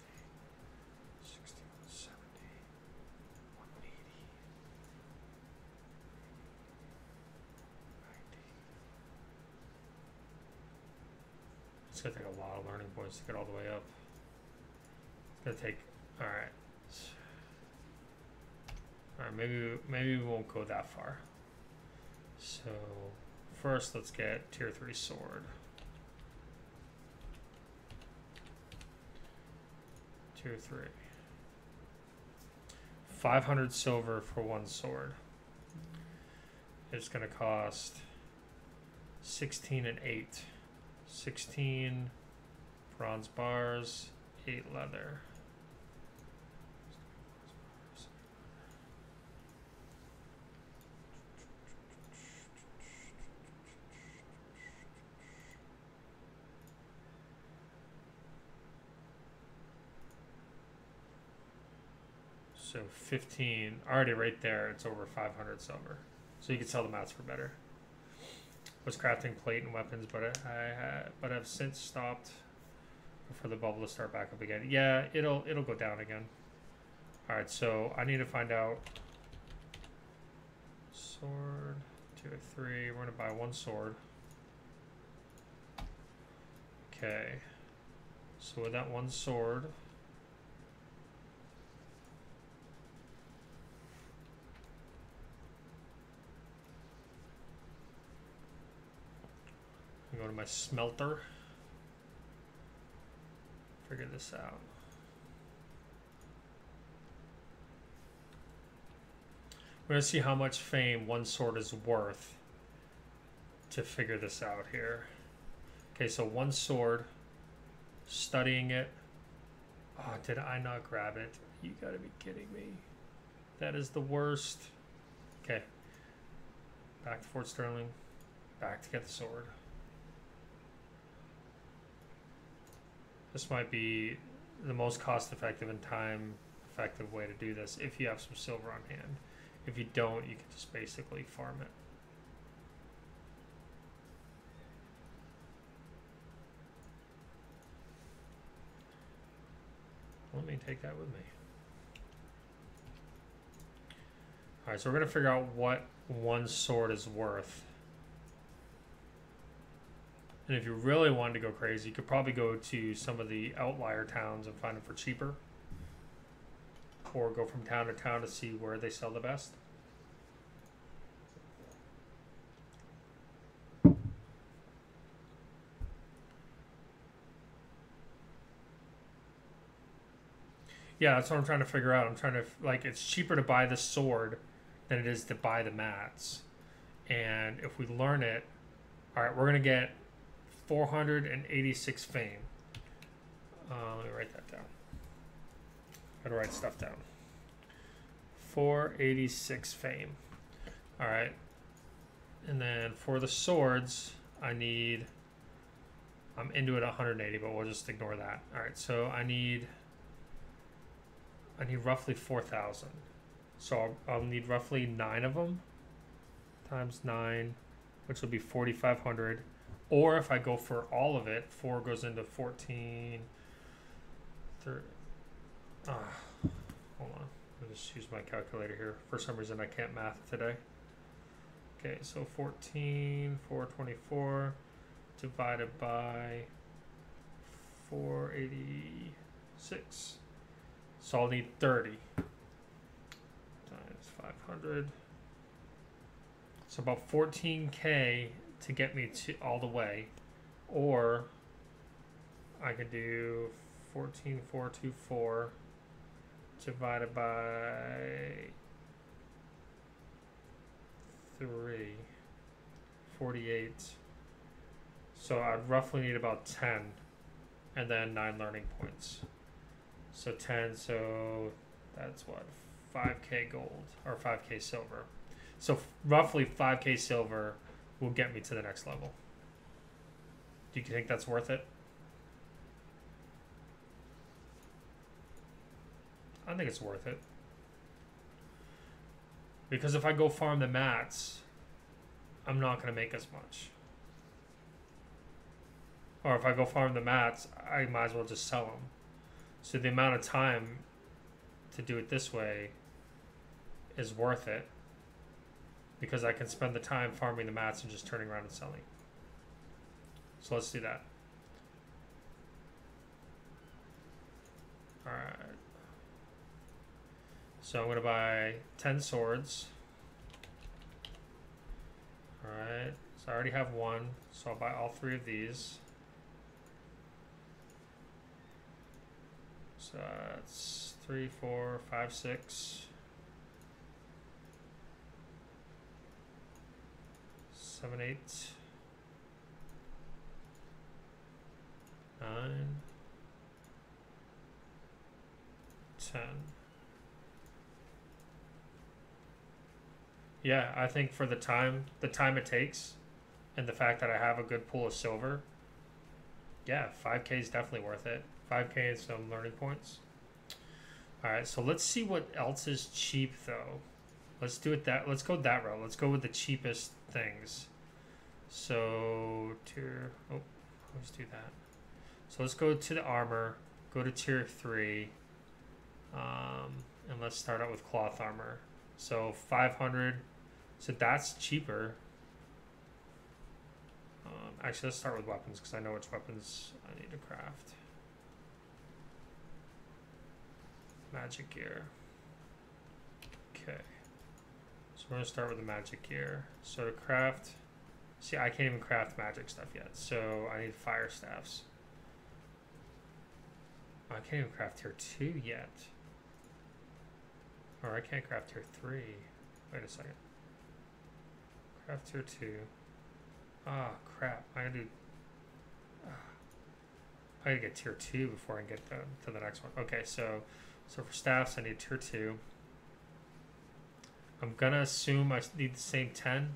50, 60, 70, 180, 90. It's gonna take a lot of learning points to get all the way up. It's gonna take, all right. All right, maybe we won't go that far. So first, let's get tier 3 sword. Tier 3. 500 silver for 1 sword. It's gonna cost 16 and 8. 16 bronze bars, 8 leather. So 15, already right there, it's over 500 silver. So you can sell the mats for better. Was crafting plate and weapons, but I've since stopped for the bubble to start back up again. Yeah, it'll go down again. All right, so I need to find out. Sword, tier 3. We're gonna buy 1 sword. Okay. So with that 1 sword. Go to my smelter. Figure this out. We're gonna see how much fame 1 sword is worth to figure this out here. Okay, so 1 sword, studying it. Oh, did I not grab it? You gotta be kidding me. That is the worst. Okay, back to Fort Sterling, back to get the sword. This might be the most cost-effective and time-effective way to do this if you have some silver on hand. If you don't, you can just basically farm it. Let me take that with me. Alright, so we're going to figure out what one sword is worth. And if you really wanted to go crazy, you could probably go to some of the outlier towns and find them for cheaper. Or go from town to town to see where they sell the best. Yeah, that's what I'm trying to figure out. I'm trying to, like, it's cheaper to buy the sword than it is to buy the mats. And if we learn it, all right, we're going to get 486 fame. Let me write that down. Gotta write stuff down. 486 fame. All right. And then for the swords, I'm into it 180, but we'll just ignore that. All right, so I need roughly 4,000. So I'll need roughly 9 of them times 9, which will be 4,500. Or if I go for all of it, 4 goes into 14. Hold on. I'll just use my calculator here. For some reason, I can't math today. Okay, so 14, 424 divided by 486. So I'll need 30 times 500. So about 14K to get me to all the way. Or I could do 14,424 divided by 3, 48. So I'd roughly need about 10 and then 9 learning points. So 10, so that's what, 5K gold or 5K silver. So roughly 5K silver will get me to the next level. Do you think that's worth it? I think it's worth it. Because if I go farm the mats, I'm not going to make as much. Or if I go farm the mats, I might as well just sell them. So the amount of time to do it this way is worth it. Because I can spend the time farming the mats and just turning around and selling. So let's do that. Alright. So I'm going to buy 10 swords. Alright. So I already have 1. So I'll buy all 3 of these. So that's 3, 4, 5, 6. 7, 8, 9, 10. Yeah, I think for the time it takes, and the fact that I have a good pool of silver, yeah, 5K is definitely worth it. 5K and some learning points. All right, so let's see what else is cheap though. Let's go that route. Let's go with the cheapest things. So let's do that. So let's go to the armor, go to tier 3, and let's start out with cloth armor. So 500, so that's cheaper. Actually, let's start with weapons because I know which weapons I need to craft. Magic gear. Okay. So we're going to start with the magic gear. So to craft, see, I can't even craft magic stuff yet. So I need fire staffs. I can't even craft tier 2 yet. Or I can't craft tier 3. Wait a second. Craft tier 2. Ah, crap. I gotta get tier 2 before I can get to the next one. Okay, so for staffs, I need tier 2. I'm gonna assume I need the same 10.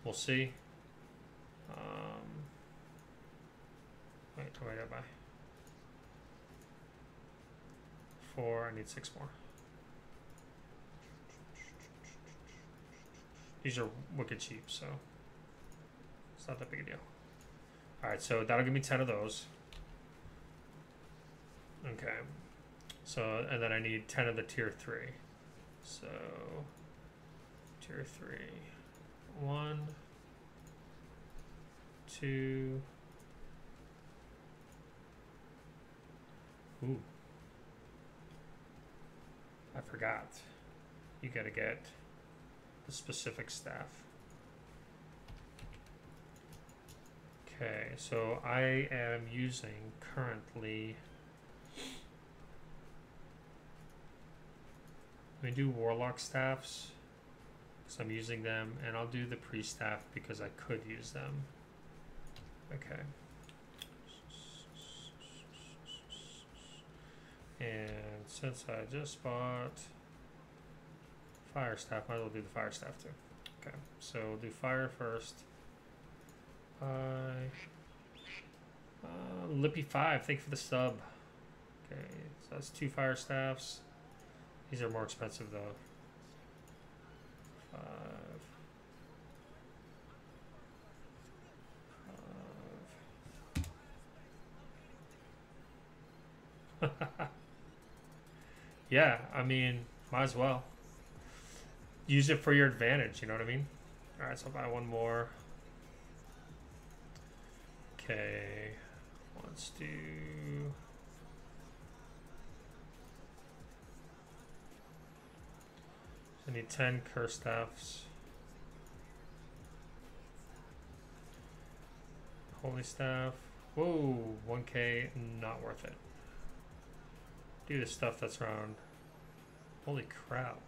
We'll see. Wait, what did I buy? 4, I need 6 more. These are wicked cheap, so it's not that big a deal. Alright, so that'll give me 10 of those. Okay. So, and then I need 10 of the tier 3. So, Tier 3. 1, 2. Ooh. I forgot. You gotta get the specific staff. Okay, so I am using currently. Let me do warlock staffs because I'm using them, and I'll do the priest staff because I could use them. Okay. And since I just bought fire staff, might as well do the fire staff too. Okay, so we'll do fire first. Lippy5, thank you for the sub. Okay, so that's 2 fire staffs. These are more expensive though. 5. Yeah, I mean, might as well. Use it for your advantage, you know what I mean? Alright, so I'll buy one more. Okay, let's do... I need 10 curse staffs. Holy staff. Whoa, 1k, not worth it. Do the stuff that's around. Holy crap.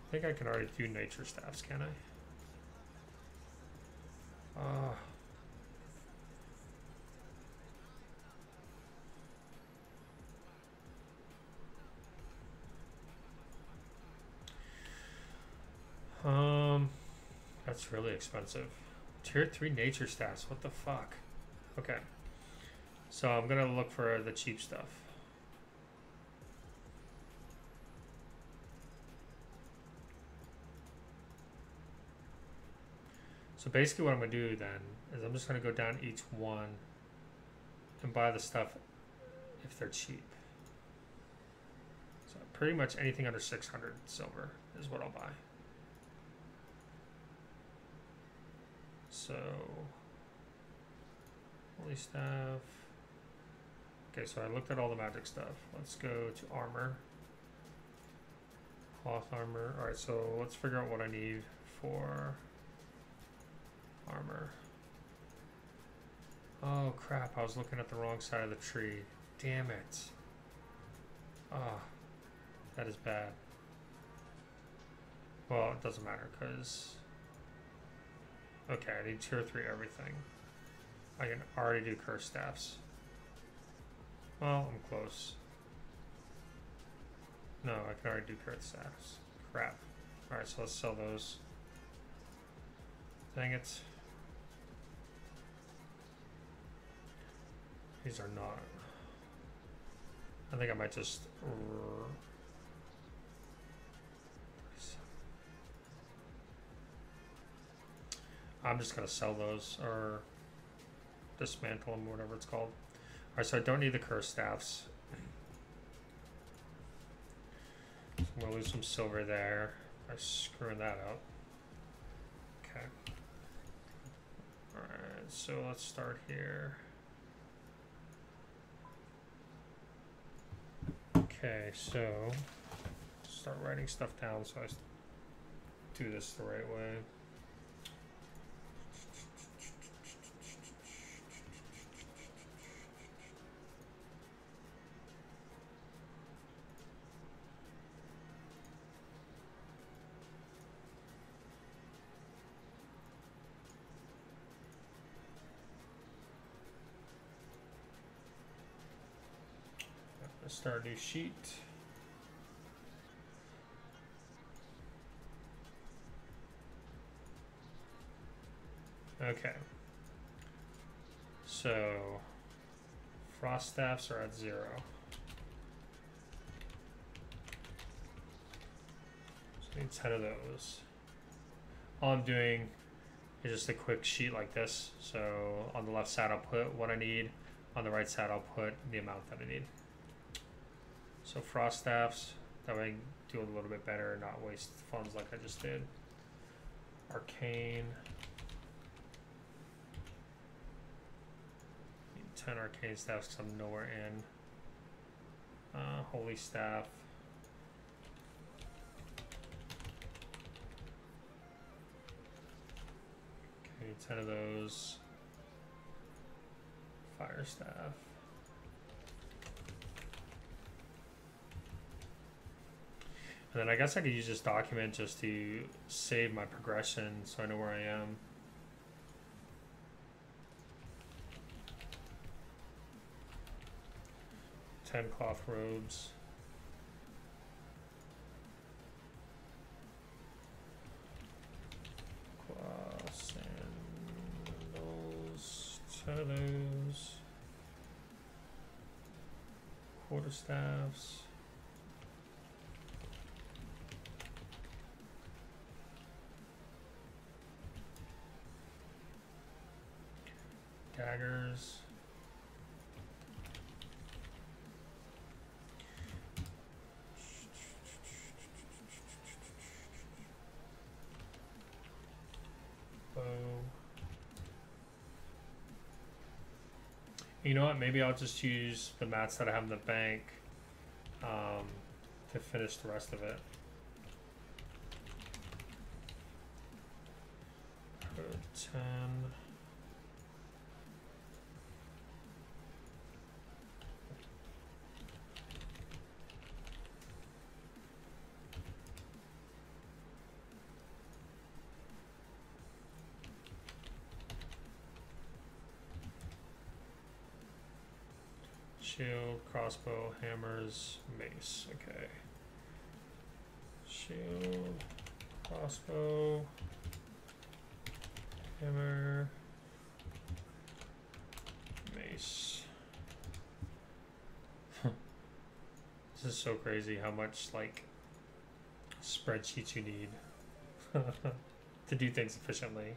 I think I can already do nature staffs, can I? That's really expensive. Tier 3 nature staffs, what the fuck? Okay. So I'm gonna look for the cheap stuff. So basically what I'm gonna do then is I'm just gonna go down each one and buy the stuff if they're cheap. So pretty much anything under 600 silver is what I'll buy. So, holy staff. Okay, so I looked at all the magic stuff. Let's go to armor. Cloth armor. Alright, so let's figure out what I need for armor. Oh crap, I was looking at the wrong side of the tree. Damn it. Ah, that is bad. Well, it doesn't matter because... Okay, I need tier 3 everything. I can already do curse staffs. Well, I'm close. No, I can already do curse staffs. Crap. Alright, so let's sell those. Dang it. These are not. I think I might just... I'm just going to sell those or dismantle them, whatever it's called. Alright, so I don't need the curse staffs. So I'm going to lose some silver there by screwing that up. Okay. Alright, so let's start here. Okay, so start writing stuff down so I do this the right way. Let's start a new sheet. Okay. So frost staffs are at 0. So I need 10 of those. All I'm doing is just a quick sheet like this. So on the left side I'll put what I need. On the right side I'll put the amount that I need. So frost staffs, That way I can do a little bit better and not waste funds like I just did. Arcane. 10 arcane staffs because I'm nowhere in. Holy staff. Okay, 10 of those. Fire staff. And then I guess I could use this document just to save my progression so I know where I am. Cloth robes. Cloth sandals. 10 of those. Quarterstaffs. Daggers. You know what? Maybe I'll just use the mats that I have in the bank to finish the rest of it. Go 10. Shield, crossbow, hammers, mace. Okay. Shield, crossbow, hammer, mace. This is so crazy how much like spreadsheets you need to do things efficiently.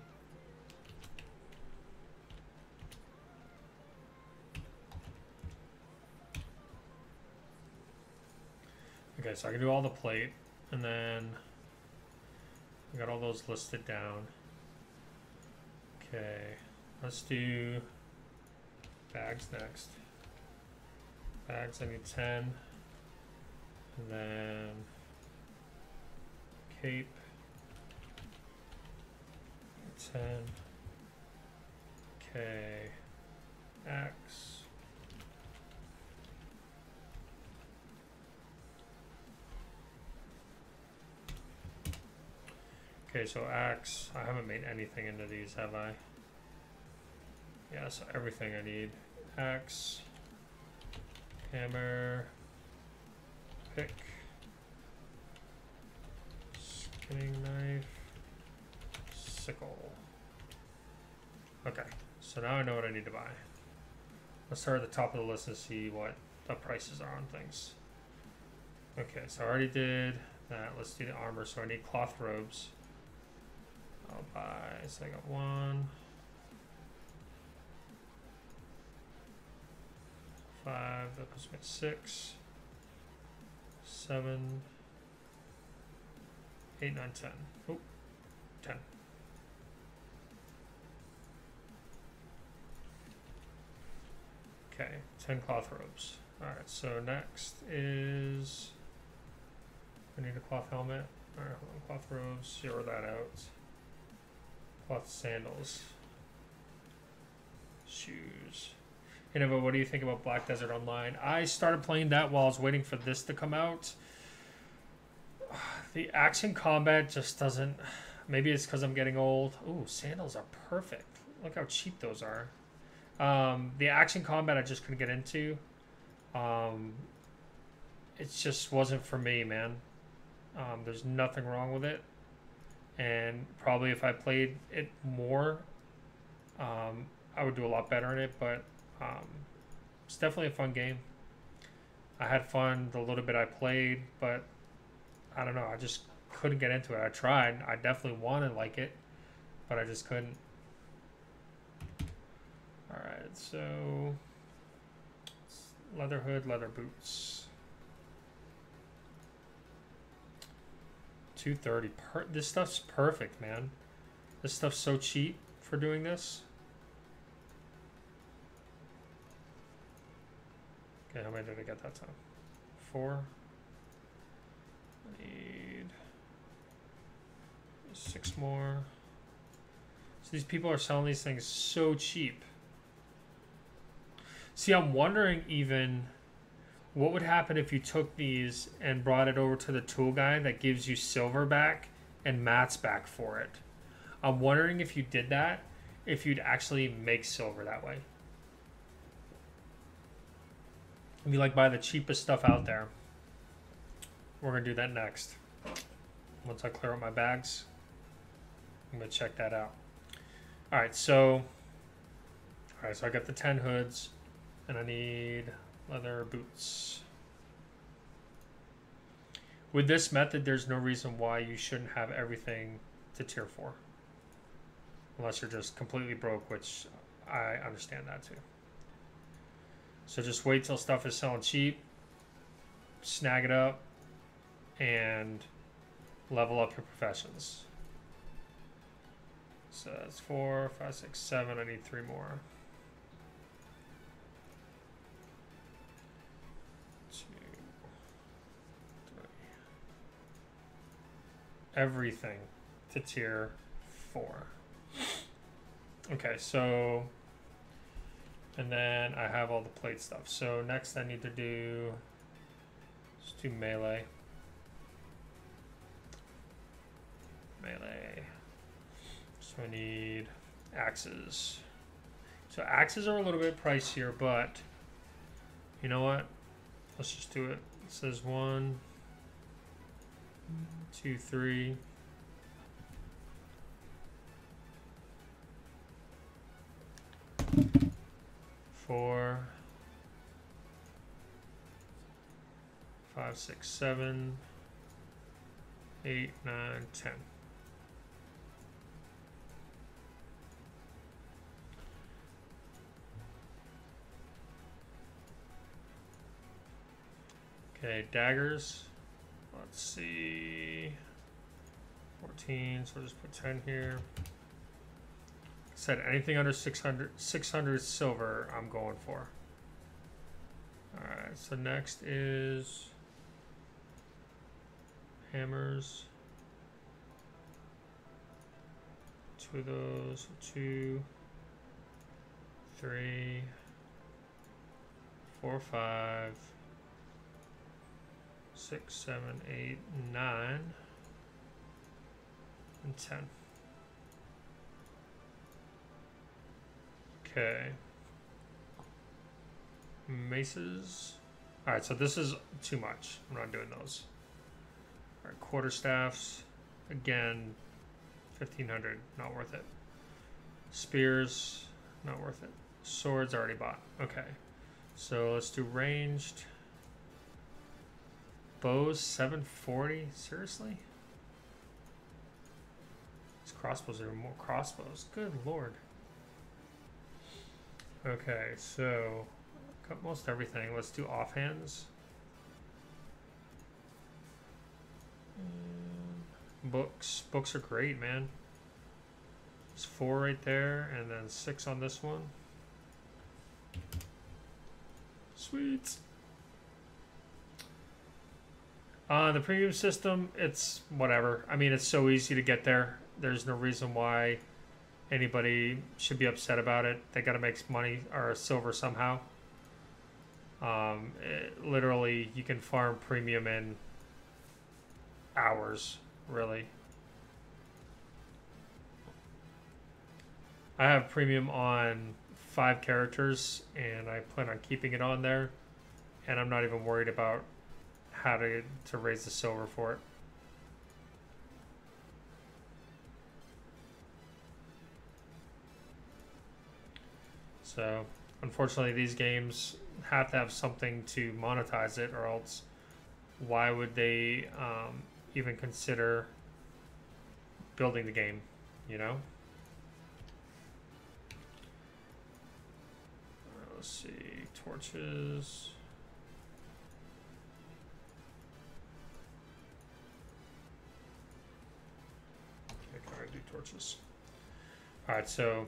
Okay, so I can do all the plate, and then I got all those listed down. Okay, let's do bags next. Bags, I need 10. And then cape, 10. Okay, axe. Okay, so axe, I haven't made anything into these, have I? Yeah, so everything I need. Axe, hammer, pick, skinning knife, sickle. Okay, so now I know what I need to buy. Let's start at the top of the list and see what the prices are on things. Okay, so I already did that. Let's do the armor. So I need cloth robes. I'll buy, so I got 1, 5, that puts me at 6, 7, 8, 9, 10. Oh, 10. Okay, 10 cloth robes. Alright, so next is, I need a cloth helmet. Alright, hold on, cloth robes, zero that out. Cloth sandals. Shoes. You know, but what do you think about Black Desert Online? I started playing that while I was waiting for this to come out. The action combat just doesn't... Maybe it's because I'm getting old. Ooh, sandals are perfect. Look how cheap those are. The action combat I just couldn't get into. It just wasn't for me, man. There's nothing wrong with it. And probably if I played it more, I would do a lot better in it. But it's definitely a fun game. I had fun the little bit I played, but I don't know. I just couldn't get into it. I tried. I definitely wanted to like it, but I just couldn't. All right, so leather hood, leather boots. 230. This stuff's perfect, man. This stuff's so cheap for doing this. Okay, how many did I get that time? 4. I need 6 more. So these people are selling these things so cheap. See, I'm wondering even what would happen if you took these and brought it over to the tool guy that gives you silver back and mats back for it. I'm wondering if you did that, if you'd actually make silver that way. If you like buy the cheapest stuff out there. We're gonna do that next. Once I clear out my bags, I'm gonna check that out. All right, so I got the 10 hoods, and I need leather boots. With this method, there's no reason why you shouldn't have everything to tier 4. Unless you're just completely broke, which I understand that too. So just wait till stuff is selling cheap, snag it up, and level up your professions. So that's 4, 5, 6, 7. I need 3 more. 2, 3. Everything to tier 4. Okay, so, and then I have all the plate stuff. So next I need to do, let's do melee. So I need axes. So axes are a little bit pricier, but you know what? Let's just do it. It says 1, 2, 3. 4, 5, 6, 7, 8, 9, 10. Okay, daggers. Let's see. 14, so we'll just put 10 here. Said anything under 600 silver, I'm going for. Alright, so next is hammers. 2 of those, 2, 3, 4, 5, 6, 7, 8, 9, and 10. Okay. Maces. Alright, so this is too much. I'm not doing those. Alright, quarterstaffs. Again, 1500. Not worth it. Spears. Not worth it. Swords already bought. Okay. So let's do ranged. Bows, 740. Seriously? These crossbows are more crossbows. Good lord. Okay, so got most everything. Let's do offhands. Books. Books are great, man. There's 4 right there, and then 6 on this one. Sweet. The premium system, it's whatever. I mean, it's so easy to get there. There's no reason why anybody should be upset about it. They got to make money or silver somehow. Literally, you can farm premium in hours, really. I have premium on 5 characters, and I plan on keeping it on there. And I'm not even worried about how to raise the silver for it. So, unfortunately, these games have to have something to monetize it, or else why would they even consider building the game, you know? Let's see, torches. purchase. All right, so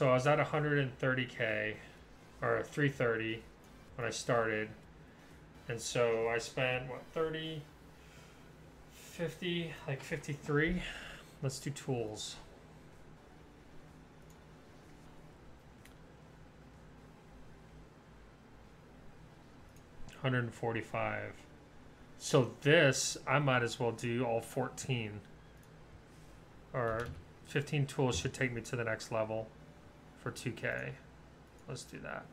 I was at 130K or 330 when I started. And so I spent what, 30, 50, like 53. Let's do tools. $145. So this, I might as well do all 14. Or 15 tools should take me to the next level for 2K. Let's do that.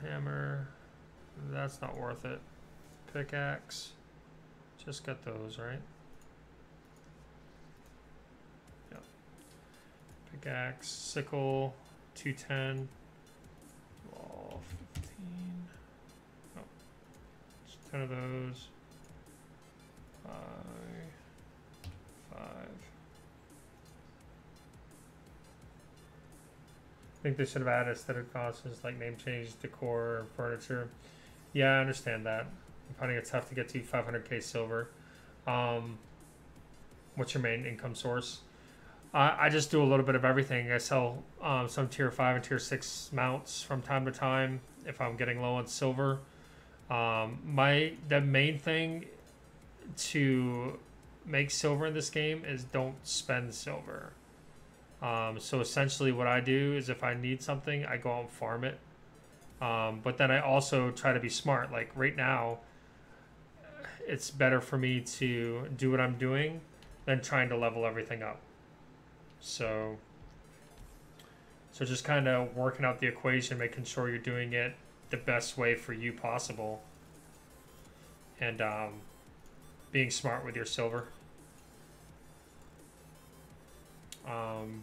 Hammer. That's not worth it. Pickaxe. Just got those, right? Yep. Pickaxe. Sickle. 210. All 15. Oh. Just 10 of those. 5. I think they should have added aesthetic costs like name change, decor, furniture. Yeah, I understand that. I'm finding it tough to get to 500K silver. What's your main income source? I just do a little bit of everything. I sell some tier 5 and tier 6 mounts from time to time if I'm getting low on silver. The main thing to make silver in this game is don't spend silver. So essentially what I do is if I need something, I go out and farm it. But then I also try to be smart. Like right now, it's better for me to do what I'm doing than trying to level everything up. So just kind of working out the equation, making sure you're doing it the best way for you possible. And being smart with your silver.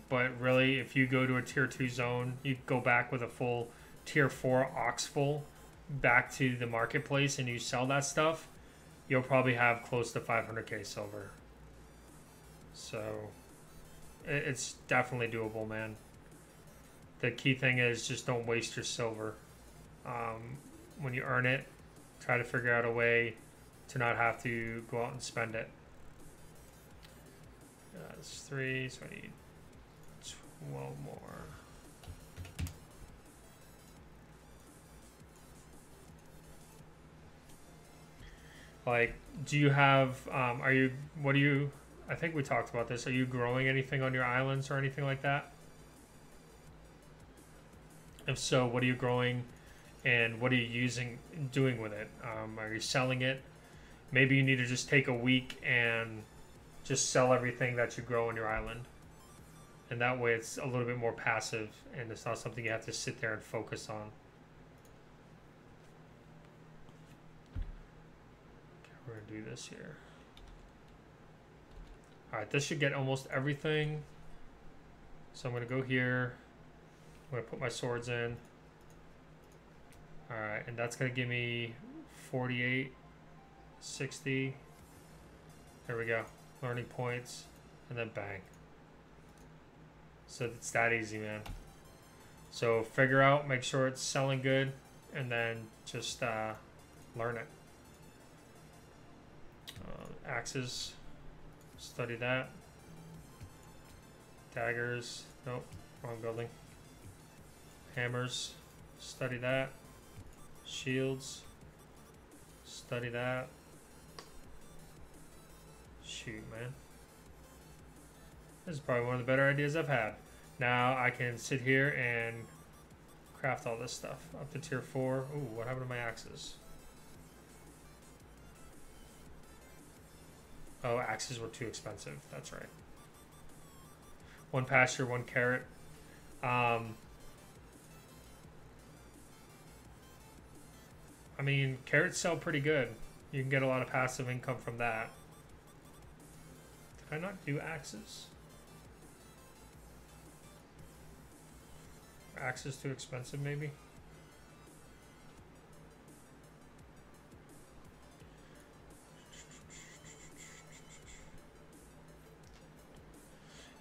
But really, if you go to a tier 2 zone, you go back with a full tier 4 ox full back to the marketplace and you sell that stuff, you'll probably have close to 500K silver. So it's definitely doable, man. The key thing is just don't waste your silver. When you earn it, try to figure out a way to not have to go out and spend it. It's 3, so I need 12 more. Like, do you have, I think we talked about this. Are you growing anything on your islands or anything like that? If so, what are you growing and what are you doing with it? Are you selling it? Maybe you need to just take a week and just sell everything that you grow on your island. And that way it's a little bit more passive and it's not something you have to sit there and focus on. Okay, we're gonna do this here. All right, this should get almost everything. So I'm gonna go here. I'm gonna put my swords in. All right, and that's gonna give me 48, 60. There we go. Learning points, and then bang. So it's that easy, man. So figure out, make sure it's selling good, and then just learn it. Axes, study that. Daggers, nope, wrong building. Hammers, study that. Shields, study that. Shoot, man. This is probably one of the better ideas I've had. Now I can sit here and craft all this stuff up to tier 4. Ooh, what happened to my axes? Oh, axes were too expensive. That's right. 1 pasture, 1 carrot. I mean, carrots sell pretty good. You can get a lot of passive income from that. Did I not do axes? Axes too expensive, maybe?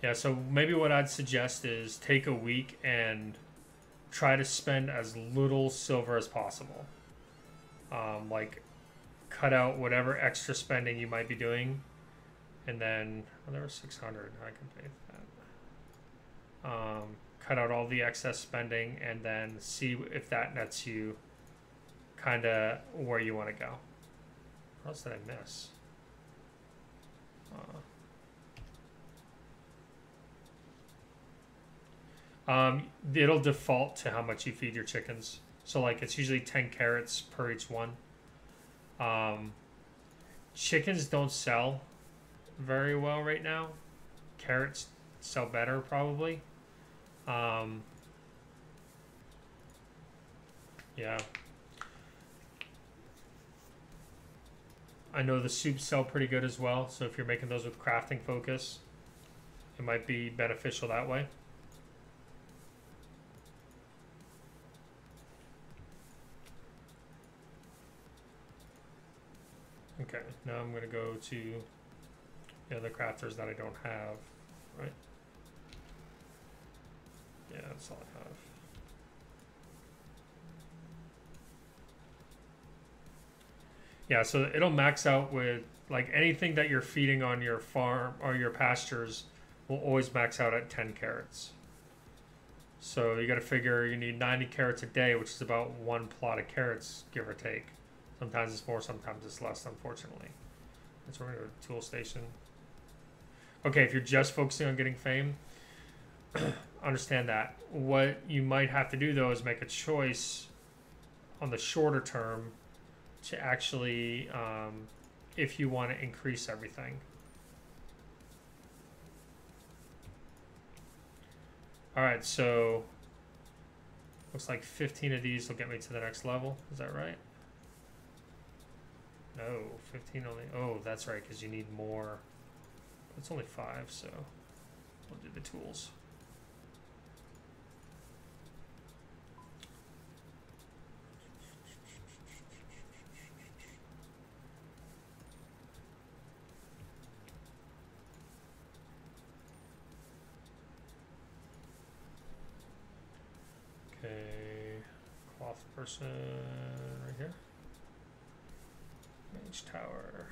Yeah, so maybe what I'd suggest is take a week and try to spend as little silver as possible. Like cut out whatever extra spending you might be doing, and then there was 600. I can pay that. Cut out all the excess spending, and then see if that nets you kind of where you want to go. What else did I miss? It'll default to how much you feed your chickens. So like it's usually 10 carrots per each one. Chickens don't sell very well right now. Carrots sell better probably. Yeah. I know the soups sell pretty good as well, so if you're making those with crafting focus, it might be beneficial that way. Okay, now I'm going to go to the other crafters that I don't have, right? Yeah, that's all I have. Yeah, so it'll max out with, like, anything that you're feeding on your farm or your pastures will always max out at 10 carrots. So you got to figure you need 90 carrots a day, which is about one plot of carrots, give or take. Sometimes it's more, sometimes it's less, unfortunately. That's where we're going to go to tool station. Okay, if you're just focusing on getting fame, understand that. What you might have to do, though, is make a choice on the shorter term to actually, if you want to increase everything. All right, so looks like 15 of these will get me to the next level. Is that right? No, 15 only. Oh, that's right, because you need more. It's only 5, so we'll do the tools. Okay, cloth person right here. Mage tower.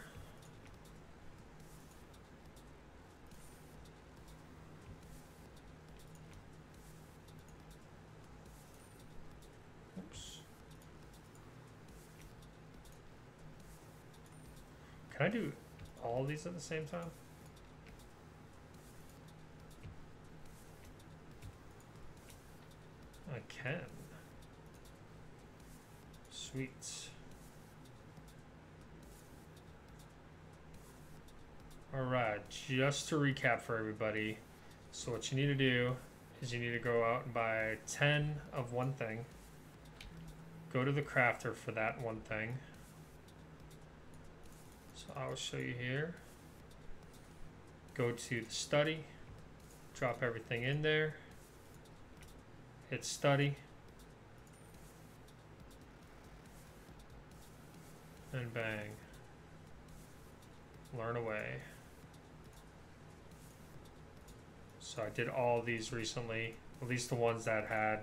Oops. Can I do all these at the same time? I can. Sweet. Alright, just to recap for everybody. So what you need to do is you need to go out and buy 10 of one thing. Go to the crafter for that one thing. So I'll show you here. Go to the study. Drop everything in there. Hit study. And bang. Learn away. So I did all these recently, at least the ones that had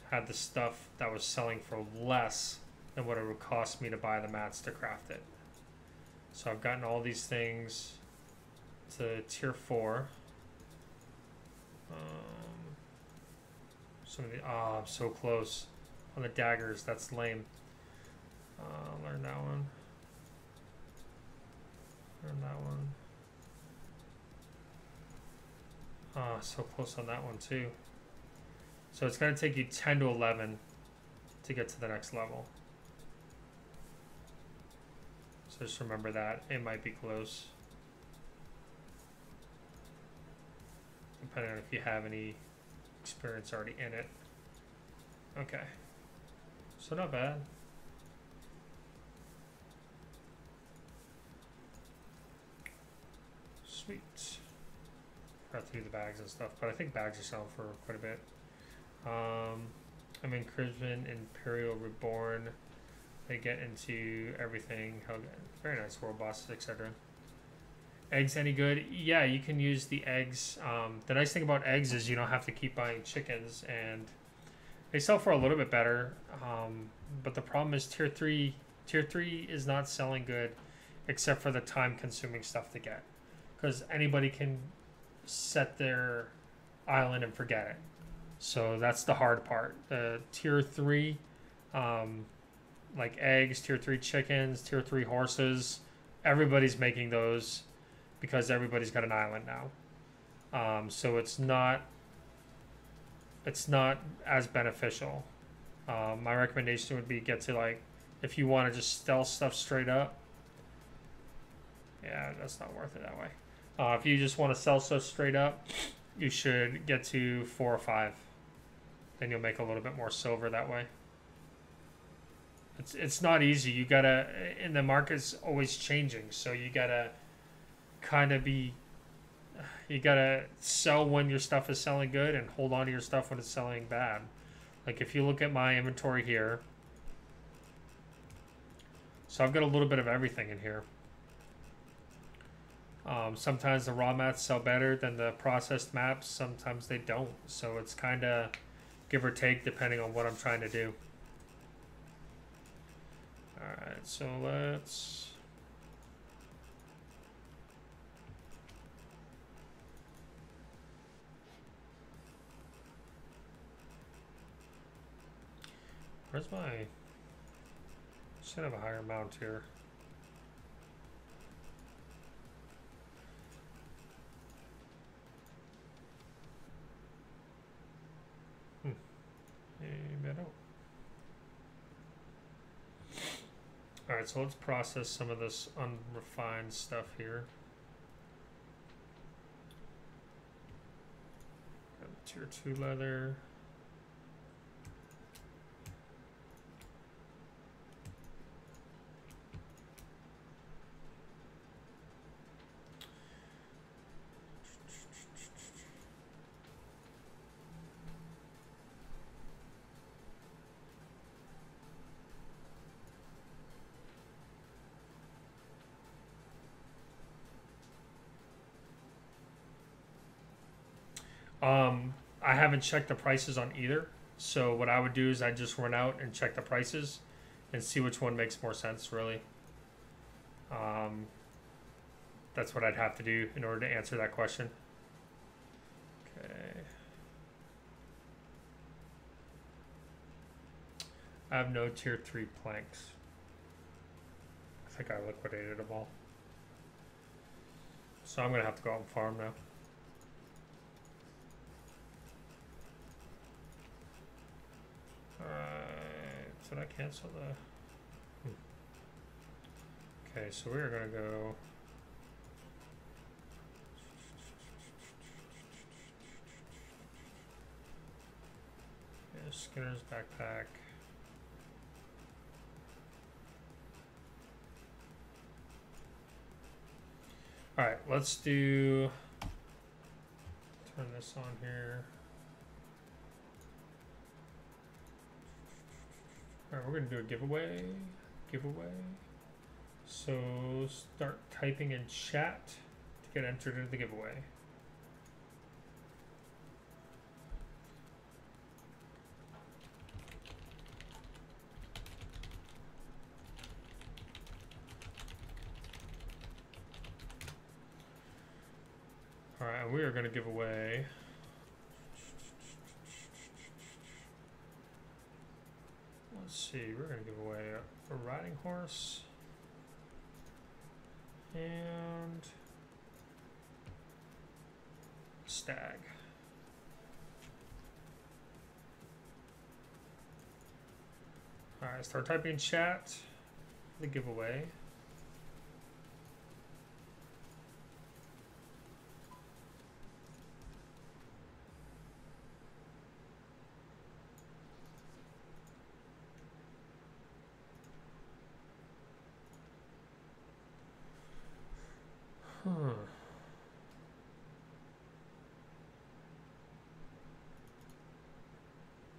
had the stuff that was selling for less than what it would cost me to buy the mats to craft it. So I've gotten all these things to tier 4. Some of the I'm so close on the daggers. That's lame. Learn that one. Learn that one. So close on that one too. So it's going to take you 10 to 11 to get to the next level. So just remember that. It might be close. Depending on if you have any experience already in it. Okay. So not bad. Sweet. Forgot to do the bags and stuff, but I think bags are selling for quite a bit. I'm in Crimson, Imperial Reborn. They get into everything. Very nice, world bosses, etc. Eggs any good? Yeah, you can use the eggs. The nice thing about eggs is you don't have to keep buying chickens, and They sell for a little bit better, but the problem is Tier 3 is not selling good, except for the time-consuming stuff to get, because anybody can set their island and forget it. So that's the hard part. The Tier 3, like eggs, Tier 3 chickens, Tier 3 horses, everybody's making those because everybody's got an island now. So it's not as beneficial. My recommendation would be get to, like, if you want to just sell stuff straight up. Yeah, that's not worth it that way. If you just want to sell stuff straight up, you should get to 4 or 5. Then you'll make a little bit more silver that way. It's not easy. You gotta, and the market's always changing, so you gotta kind of be. You gotta sell when your stuff is selling good and hold on to your stuff when it's selling bad. Like if you look at my inventory here, so I've got a little bit of everything in here. Sometimes the raw mats sell better than the processed maps. Sometimes they don't. So it's kind of give or take depending on what I'm trying to do. Alright, so let's... Where's my... Should have a higher mount here. Maybe I don't. Alright, so let's process some of this unrefined stuff here. Got Tier 2 leather. I haven't checked the prices on either. So what I would do is I'd just run out and check the prices and see which one makes more sense, really. That's what I'd have to do in order to answer that question. Okay. I have no Tier 3 planks. I think I liquidated them all. So I'm going to have to go out and farm now. Alright, did I cancel the... Okay, so we're going to go... Yeah, Skinner's backpack. Alright, let's do... Turn this on here. Alright, we're going to do a giveaway. So start typing in chat to get entered into the giveaway. Alright, and we are going to give away... Let's see, we're going to give away a riding horse and a stag. Alright, start typing in chat, the giveaway.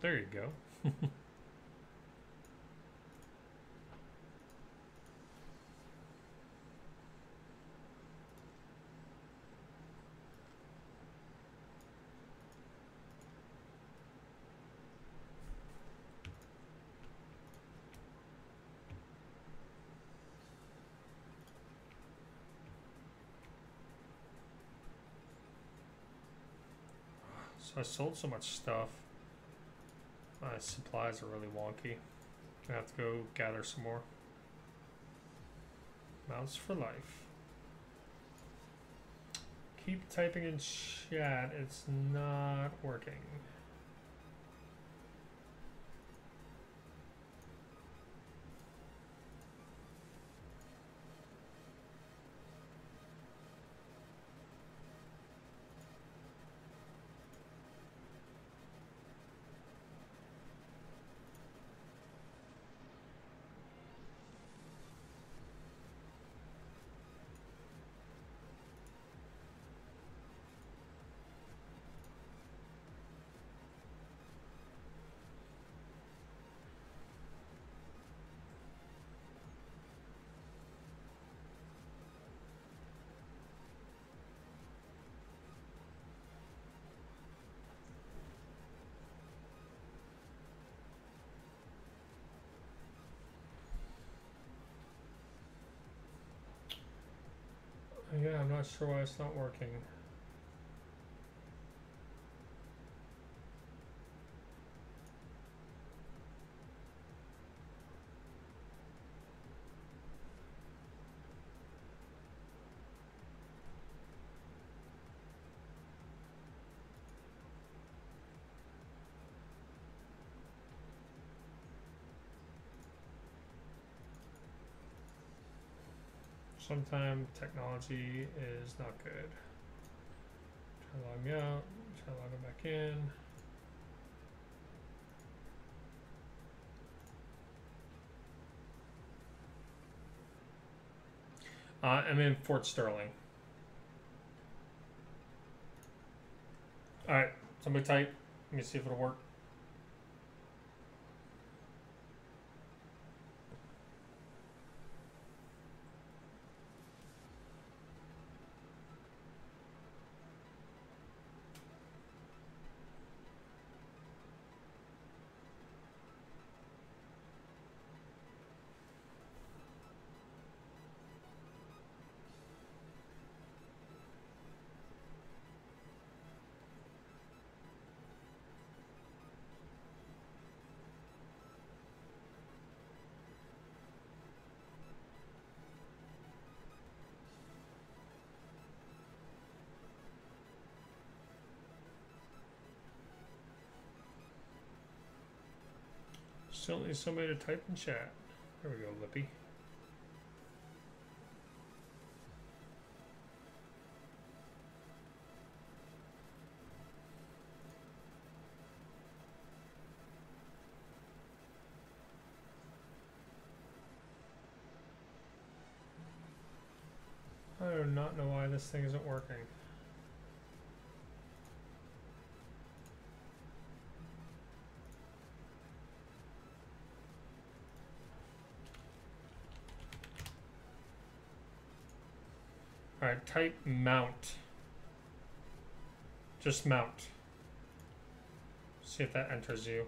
There you go. So I sold so much stuff. My supplies are really wonky. Gonna have to go gather some more. Mouse for life. Keep typing in chat. It's not working. Yeah, I'm not sure why it's not working. Sometimes technology is not good. Try logging out, try logging back in. I'm in Fort Sterling. Alright, somebody type. Let me see if it'll work. Still need somebody to type in chat. There we go, Lippy. I do not know why this thing isn't working. Alright, type mount. Just mount. See if that enters you.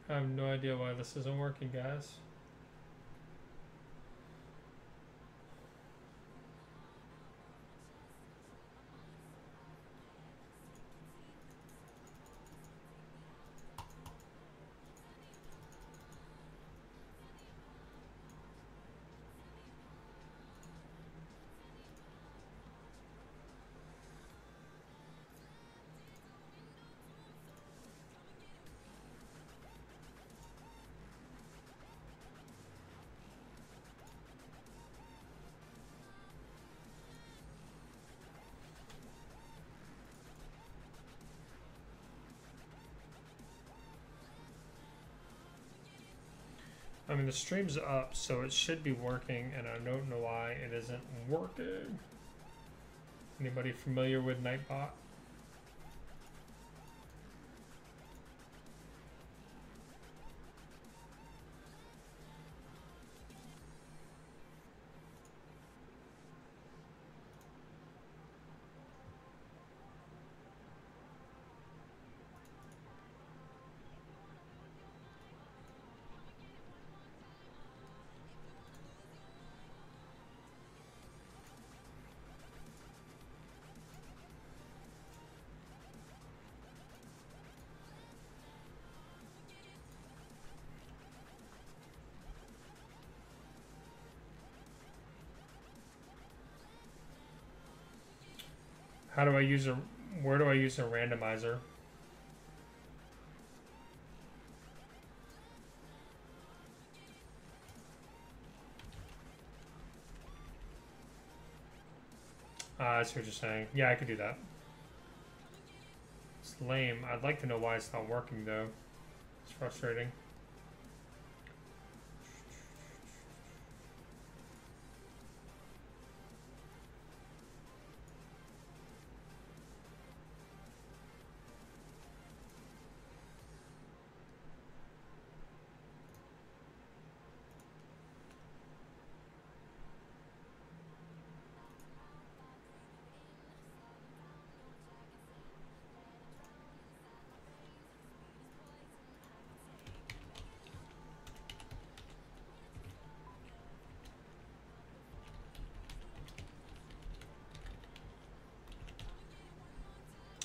I have no idea why this isn't working, guys. I mean, the stream's up, so it should be working, and I don't know why it isn't working. Anybody familiar with Nightbot? How do I use a, where do I use a randomizer? I see what you're saying. Yeah, I could do that. It's lame. I'd like to know why it's not working though. It's frustrating.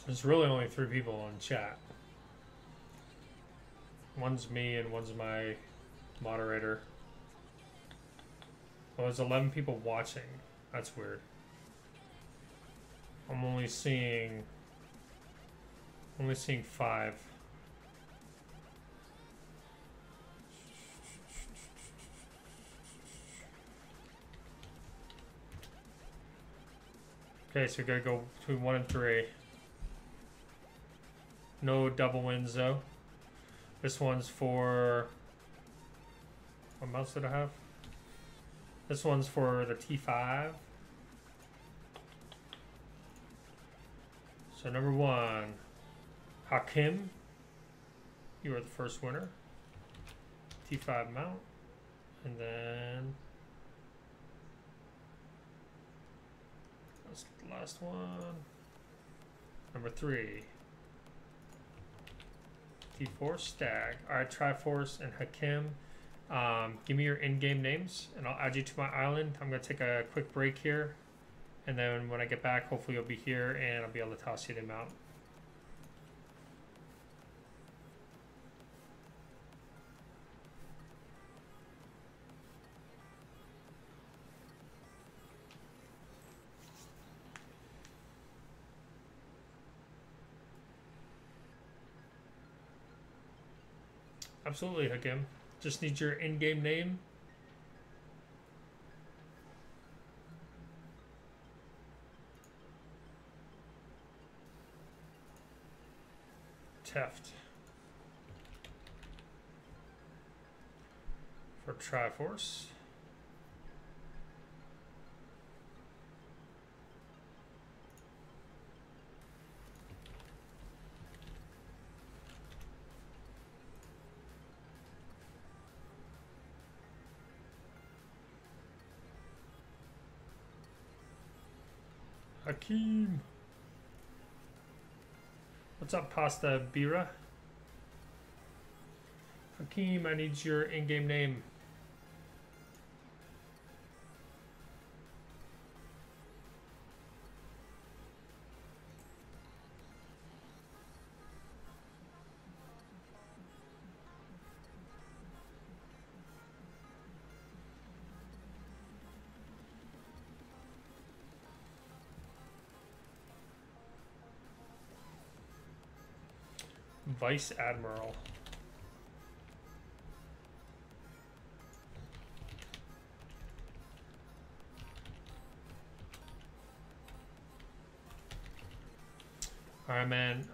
There's really only 3 people on chat. One's me and one's my moderator. Well, there's 11 people watching. That's weird. I'm only seeing 5. Okay, so we gotta go between 1 and 3. No double wins though. This one's for, what mouse did I have? This one's for the T5. So number 1, Hakim, you are the first winner. T5 mount. And then that's the last one. Number 3. T4 Stag. Alright, Triforce and Hakim. Give me your in-game names and I'll add you to my island. I'm going to take a quick break here. And then when I get back, hopefully you'll be here and I'll be able to toss you the amount. Absolutely, Hakim. Just need your in-game name. Teft. For Triforce. Hakim. What's up, Pasta Bira? Hakim, I need your in-game name. Vice Admiral. Alright, man.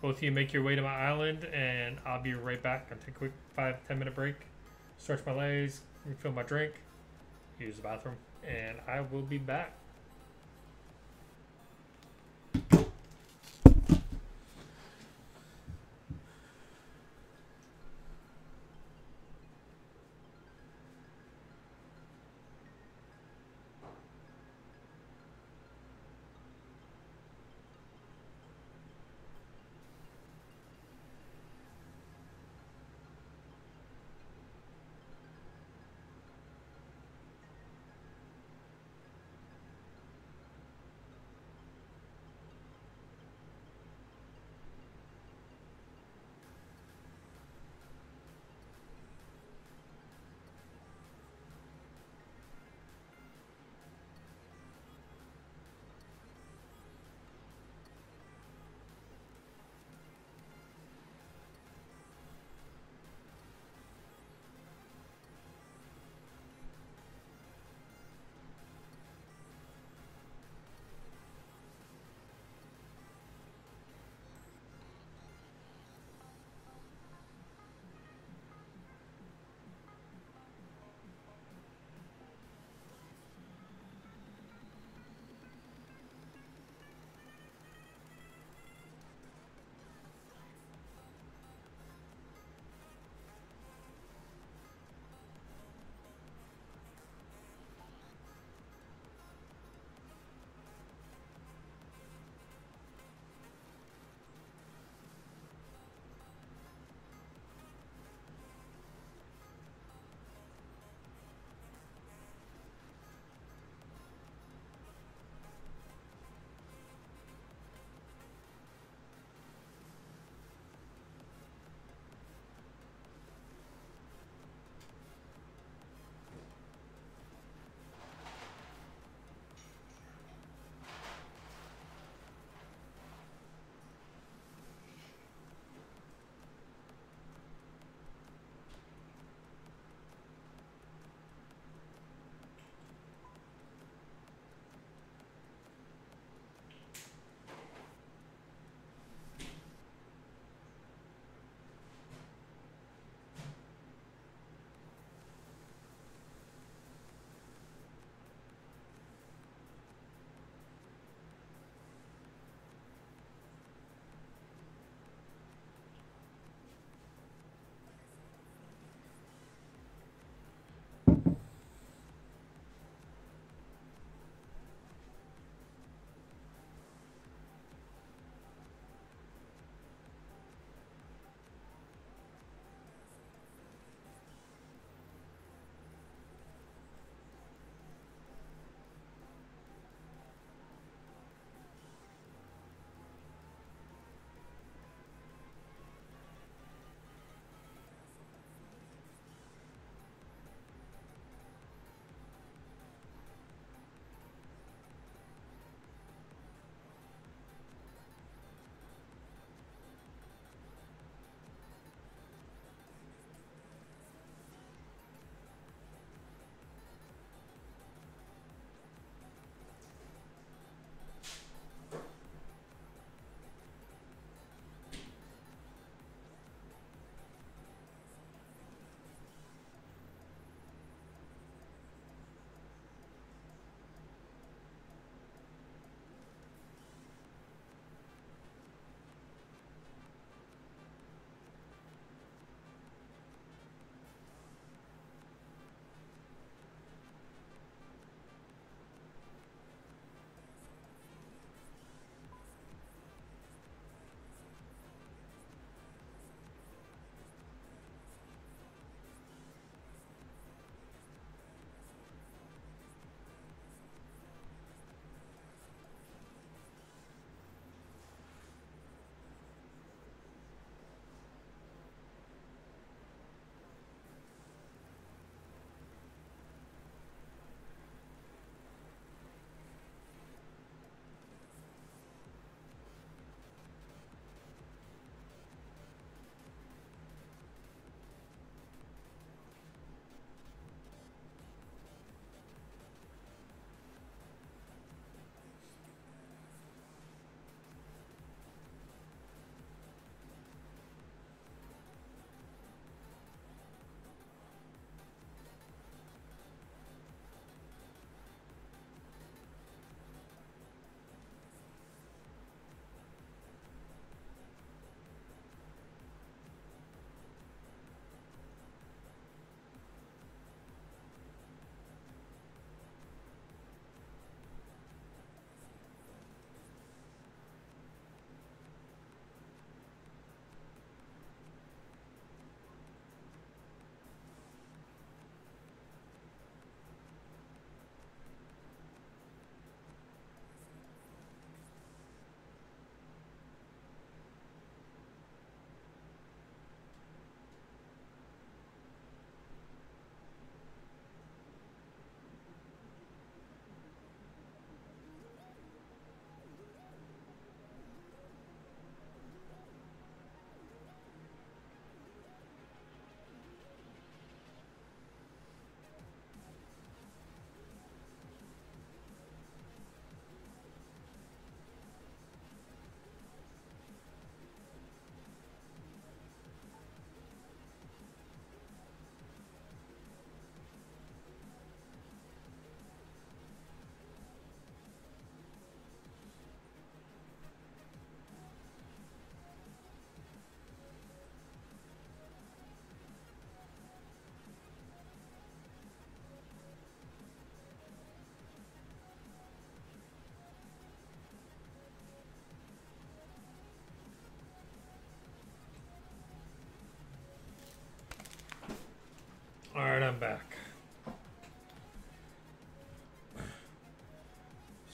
Both of you make your way to my island, and I'll be right back. I'll take a quick 5-10 minute break, stretch my legs, refill my drink, use the bathroom, and I will be back.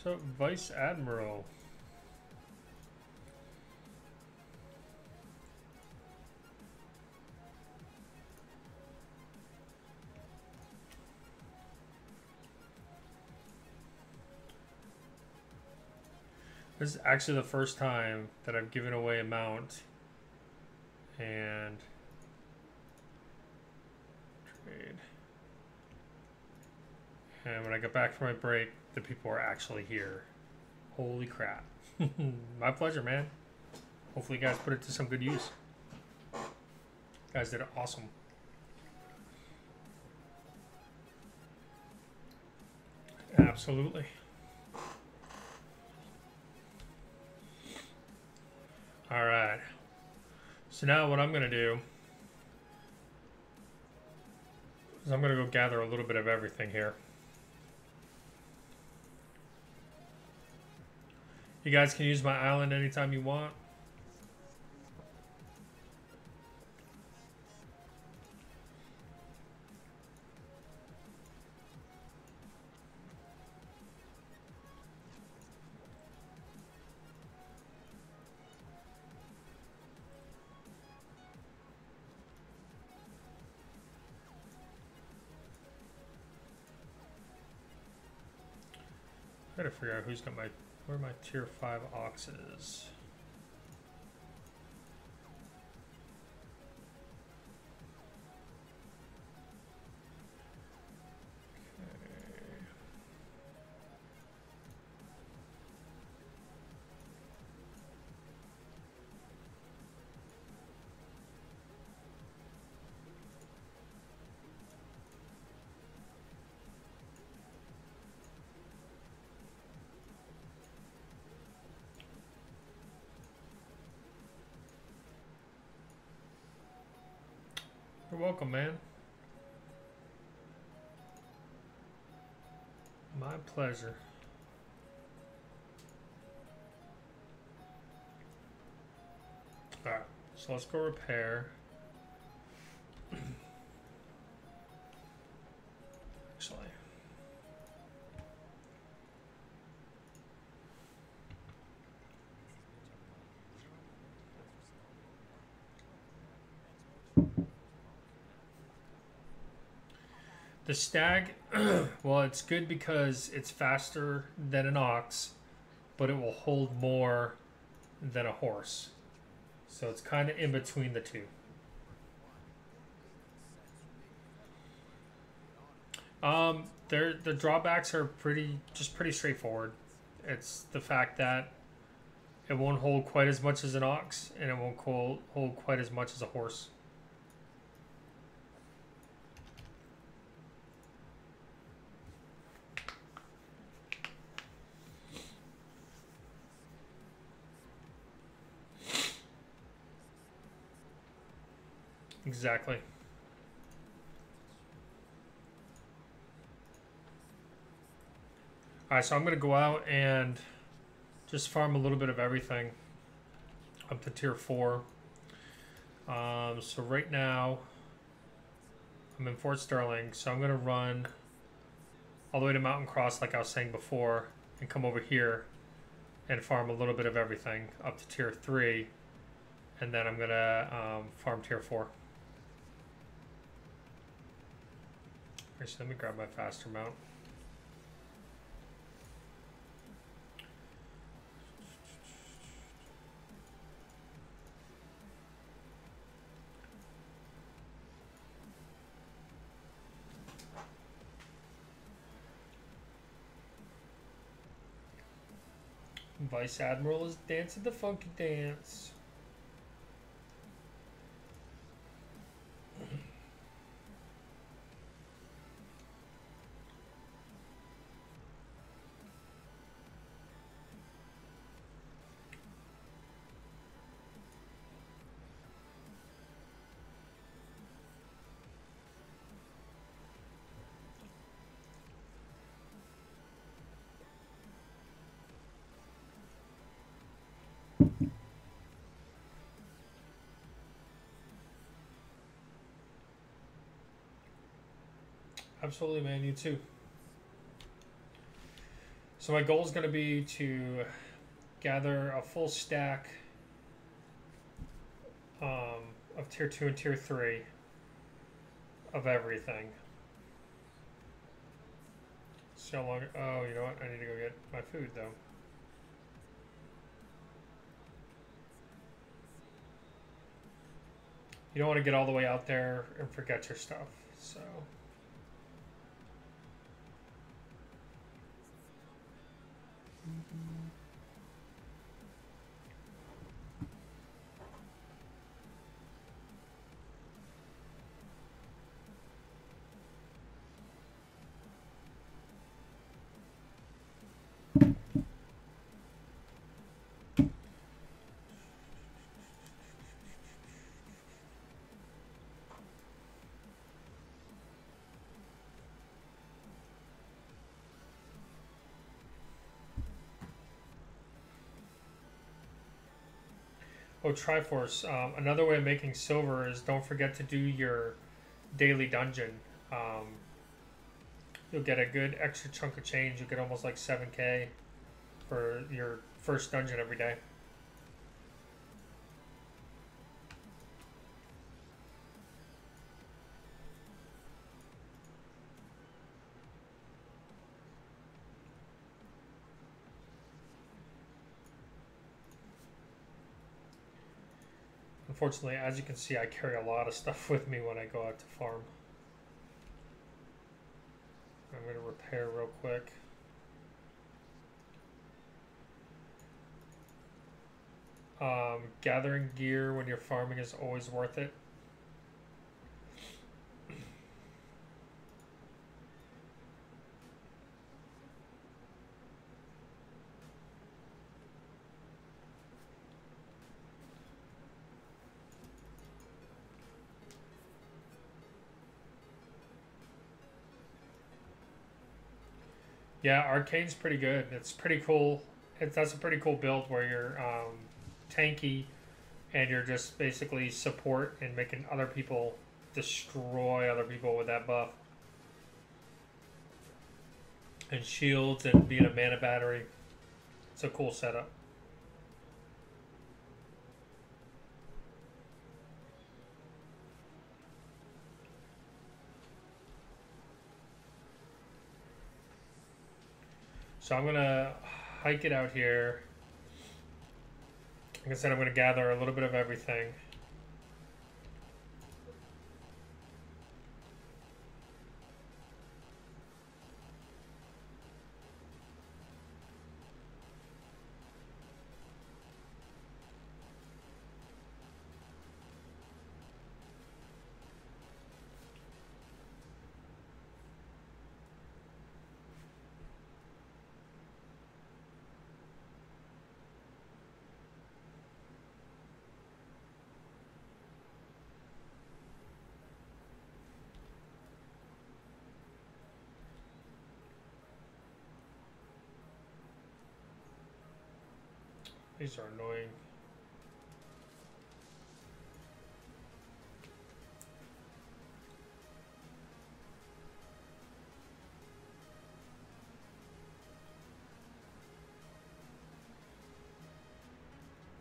So, Vice Admiral. This is actually the first time that I've given away a mount and trade. And when I got back from my break, the people were actually here. Holy crap. My pleasure, man. Hopefully you guys put it to some good use. You guys did awesome. Absolutely. All right. So now what I'm going to do is I'm going to go gather a little bit of everything here. You guys can use my island anytime you want. I gotta figure out who's got my, where my tier 5 oxes. You're welcome, man. My pleasure. Alright, so let's go repair. Actually. The stag, well, it's good because it's faster than an ox, but it will hold more than a horse. So it's kind of in between the two. The drawbacks are pretty straightforward. It's the fact that it won't hold quite as much as an ox, and it won't hold quite as much as a horse. Exactly. Alright, so I'm going to go out and just farm a little bit of everything up to tier 4. So right now, I'm in Fort Sterling, so I'm going to run all the way to Mountain Cross like I was saying before, and come over here and farm a little bit of everything up to tier 3, and then I'm going to farm tier 4. Actually, let me grab my faster mount. Vice Admiral is dancing the funky dance. Absolutely, man. You too. So my goal is going to be to gather a full stack of tier 2 and tier 3 of everything. So long. Oh, you know what? I need to go get my food though. You don't want to get all the way out there and forget your stuff. So. Oh, Triforce. Another way of making silver is don't forget to do your daily dungeon. You'll get a good extra chunk of change. You'll get almost like 7K for your first dungeon every day. Unfortunately, as you can see, I carry a lot of stuff with me when I go out to farm. I'm going to repair real quick. Gathering gear when you're farming is always worth it. Yeah, Arcane's pretty good. It's pretty cool. That's a pretty cool build where you're tanky and you're just basically support and making other people destroy other people with that buff. And shields and being a mana battery. It's a cool setup. So I'm going to hike it out here. Like I said, I'm going to gather a little bit of everything. These are annoying.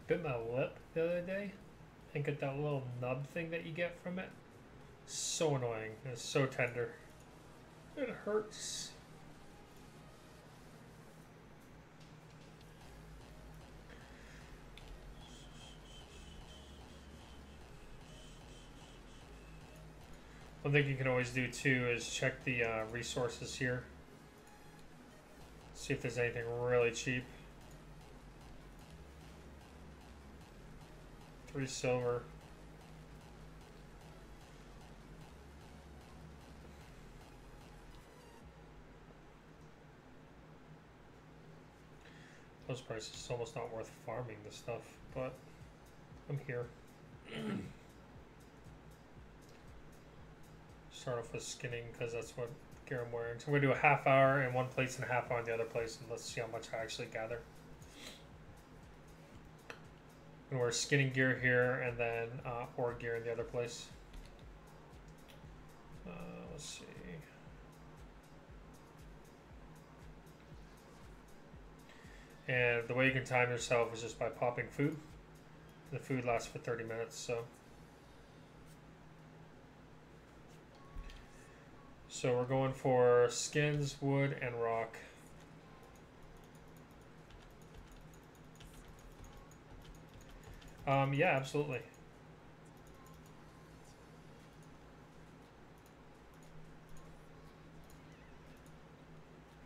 Bit my lip the other day and get that little nub thing that you get from it. So annoying. It's so tender. It hurts. One thing you can always do too is check the resources here. See if there's anything really cheap. 3 silver. Those prices, it's almost not worth farming this stuff, but I'm here. Start off with skinning because that's what gear I'm wearing. So we're gonna do a half hour in one place and a half hour in the other place, and let's see how much I actually gather. And we're skinning gear here, and then ore gear in the other place. Let's see. And the way you can time yourself is just by popping food. The food lasts for 30 minutes, so we're going for skins, wood, and rock. Yeah, absolutely.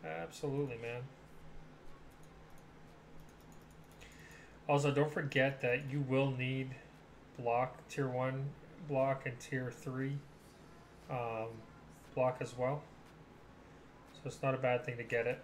Absolutely, man. Also, don't forget that you will need block, tier 1 block, and tier 3 block as well. So it's not a bad thing to get it.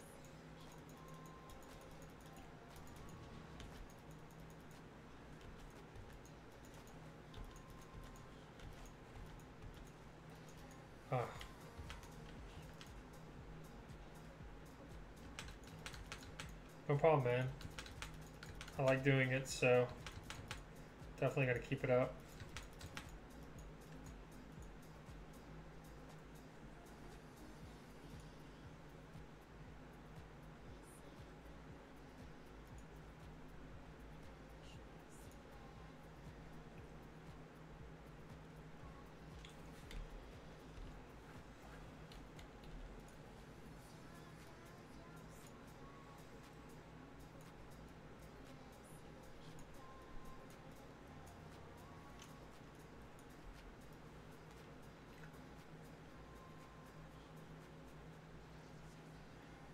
No problem, man. I like doing it, so definitely got to keep it up.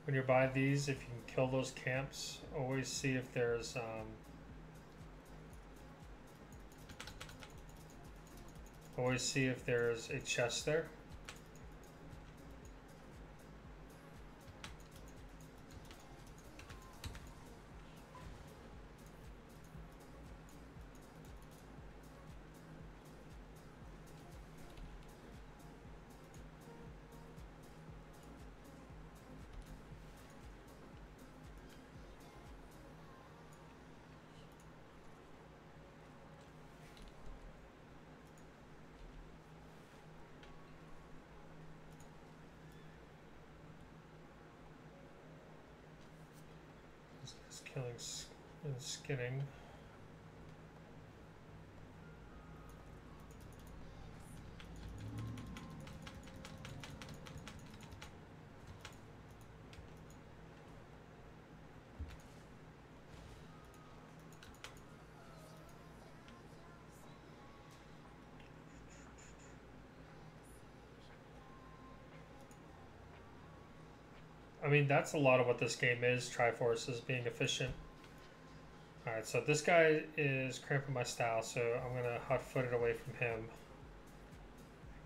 When you buy these, if you can kill those camps, always see if there's a chest there. It's killing and skinning. I mean, that's a lot of what this game is. Triforce is being efficient. Alright, so this guy is cramping my style, so I'm going to hot-foot it away from him.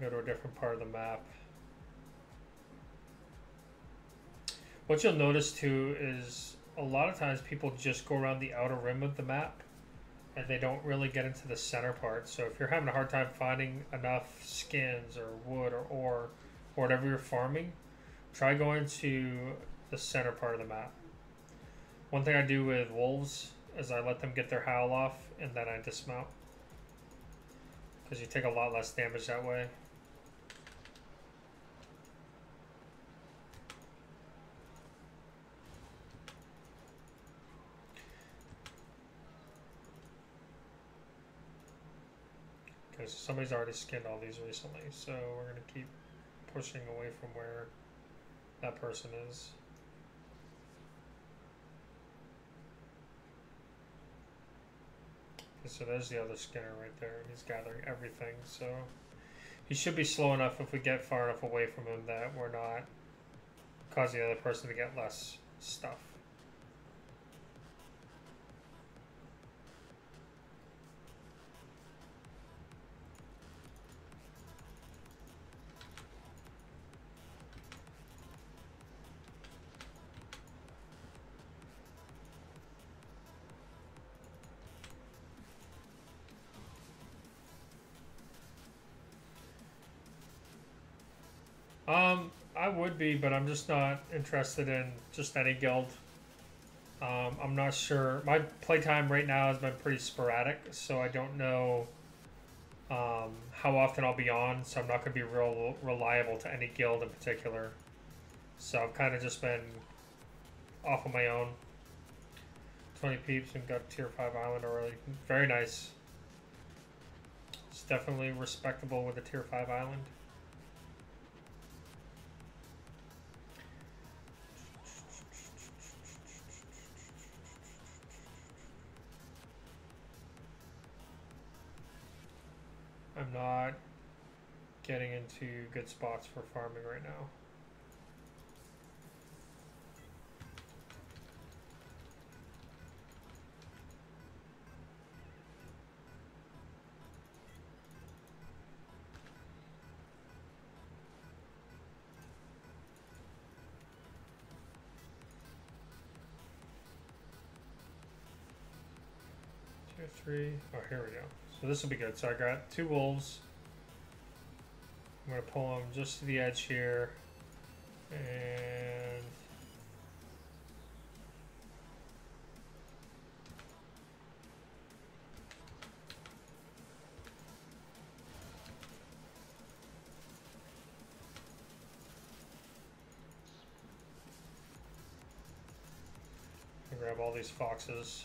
Go to a different part of the map. What you'll notice too is a lot of times people just go around the outer rim of the map and they don't really get into the center part. So if you're having a hard time finding enough skins or wood or ore or whatever you're farming, try going to the center part of the map. One thing I do with wolves is I let them get their howl off and then I dismount, because you take a lot less damage that way. Okay, so somebody's already skinned all these recently, so we're going to keep pushing away from where that person is. Okay, so there's the other skinner right there, and he's gathering everything, so he should be slow enough if we get far enough away from him that we're not causing the other person to get less stuff. I would be, but I'm just not interested in just any guild. I'm not sure. My playtime right now has been pretty sporadic, so I don't know how often I'll be on, so I'm not going to be real reliable to any guild in particular. So I've kind of just been off on my own. 20 peeps and got tier 5 island already. Very nice. It's definitely respectable with a tier 5 island. I'm not getting into good spots for farming right now. Tier 3. Oh, here we go. So this will be good. So I got 2 wolves. I'm going to pull them just to the edge here. And grab all these foxes.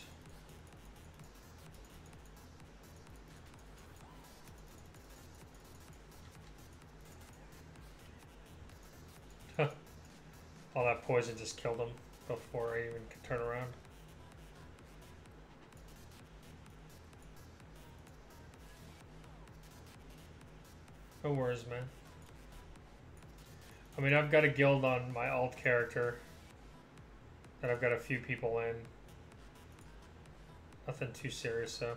All that poison just killed him before I even could turn around. No worries, man. I mean, I've got a guild on my alt character that I've got a few people in. Nothing too serious, though.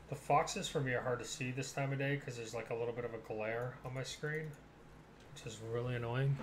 The foxes for me are hard to see this time of day because there's like a little bit of a glare on my screen, which is really annoying.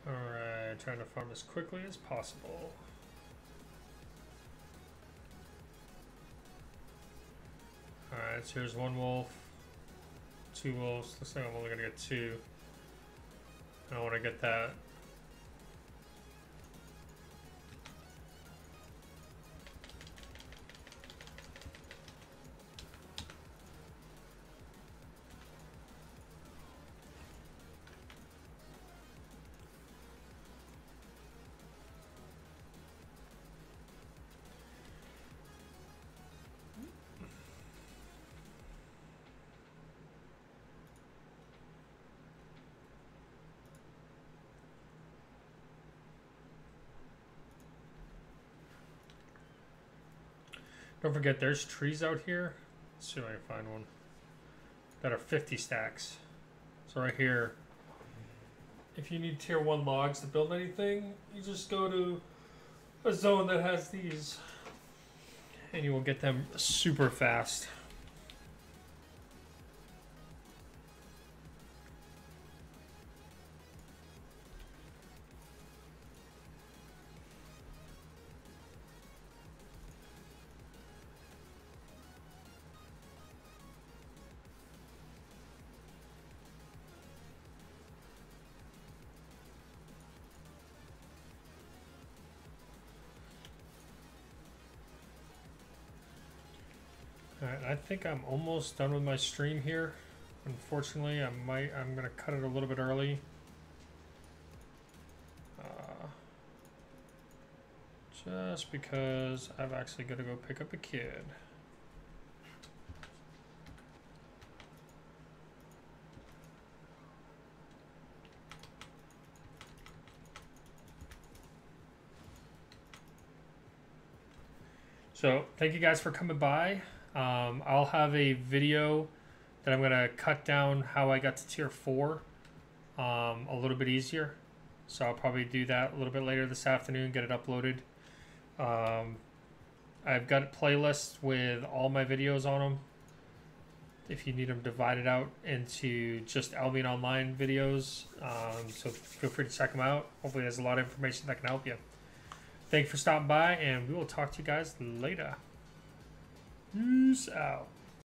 Alright, trying to farm as quickly as possible. Alright, so here's 1 wolf, 2 wolves. Looks like I'm only gonna get 2. I want to get that. Don't forget, there's trees out here. Let's see if I can find one. That are 50 stacks. So right here, if you need tier 1 logs to build anything, you just go to a zone that has these, and you will get them super fast. Alright, I think I'm almost done with my stream here. Unfortunately, I'm gonna cut it a little bit early. Just because I've actually got to go pick up a kid. So thank you guys for coming by. I'll have a video that I'm going to cut down how I got to tier 4 a little bit easier. So I'll probably do that a little bit later this afternoon, get it uploaded. I've got playlists with all my videos on them. If you need them divided out into just Albion Online videos, so feel free to check them out. Hopefully there's a lot of information that can help you. Thank you for stopping by, and we will talk to you guys later. Peace out.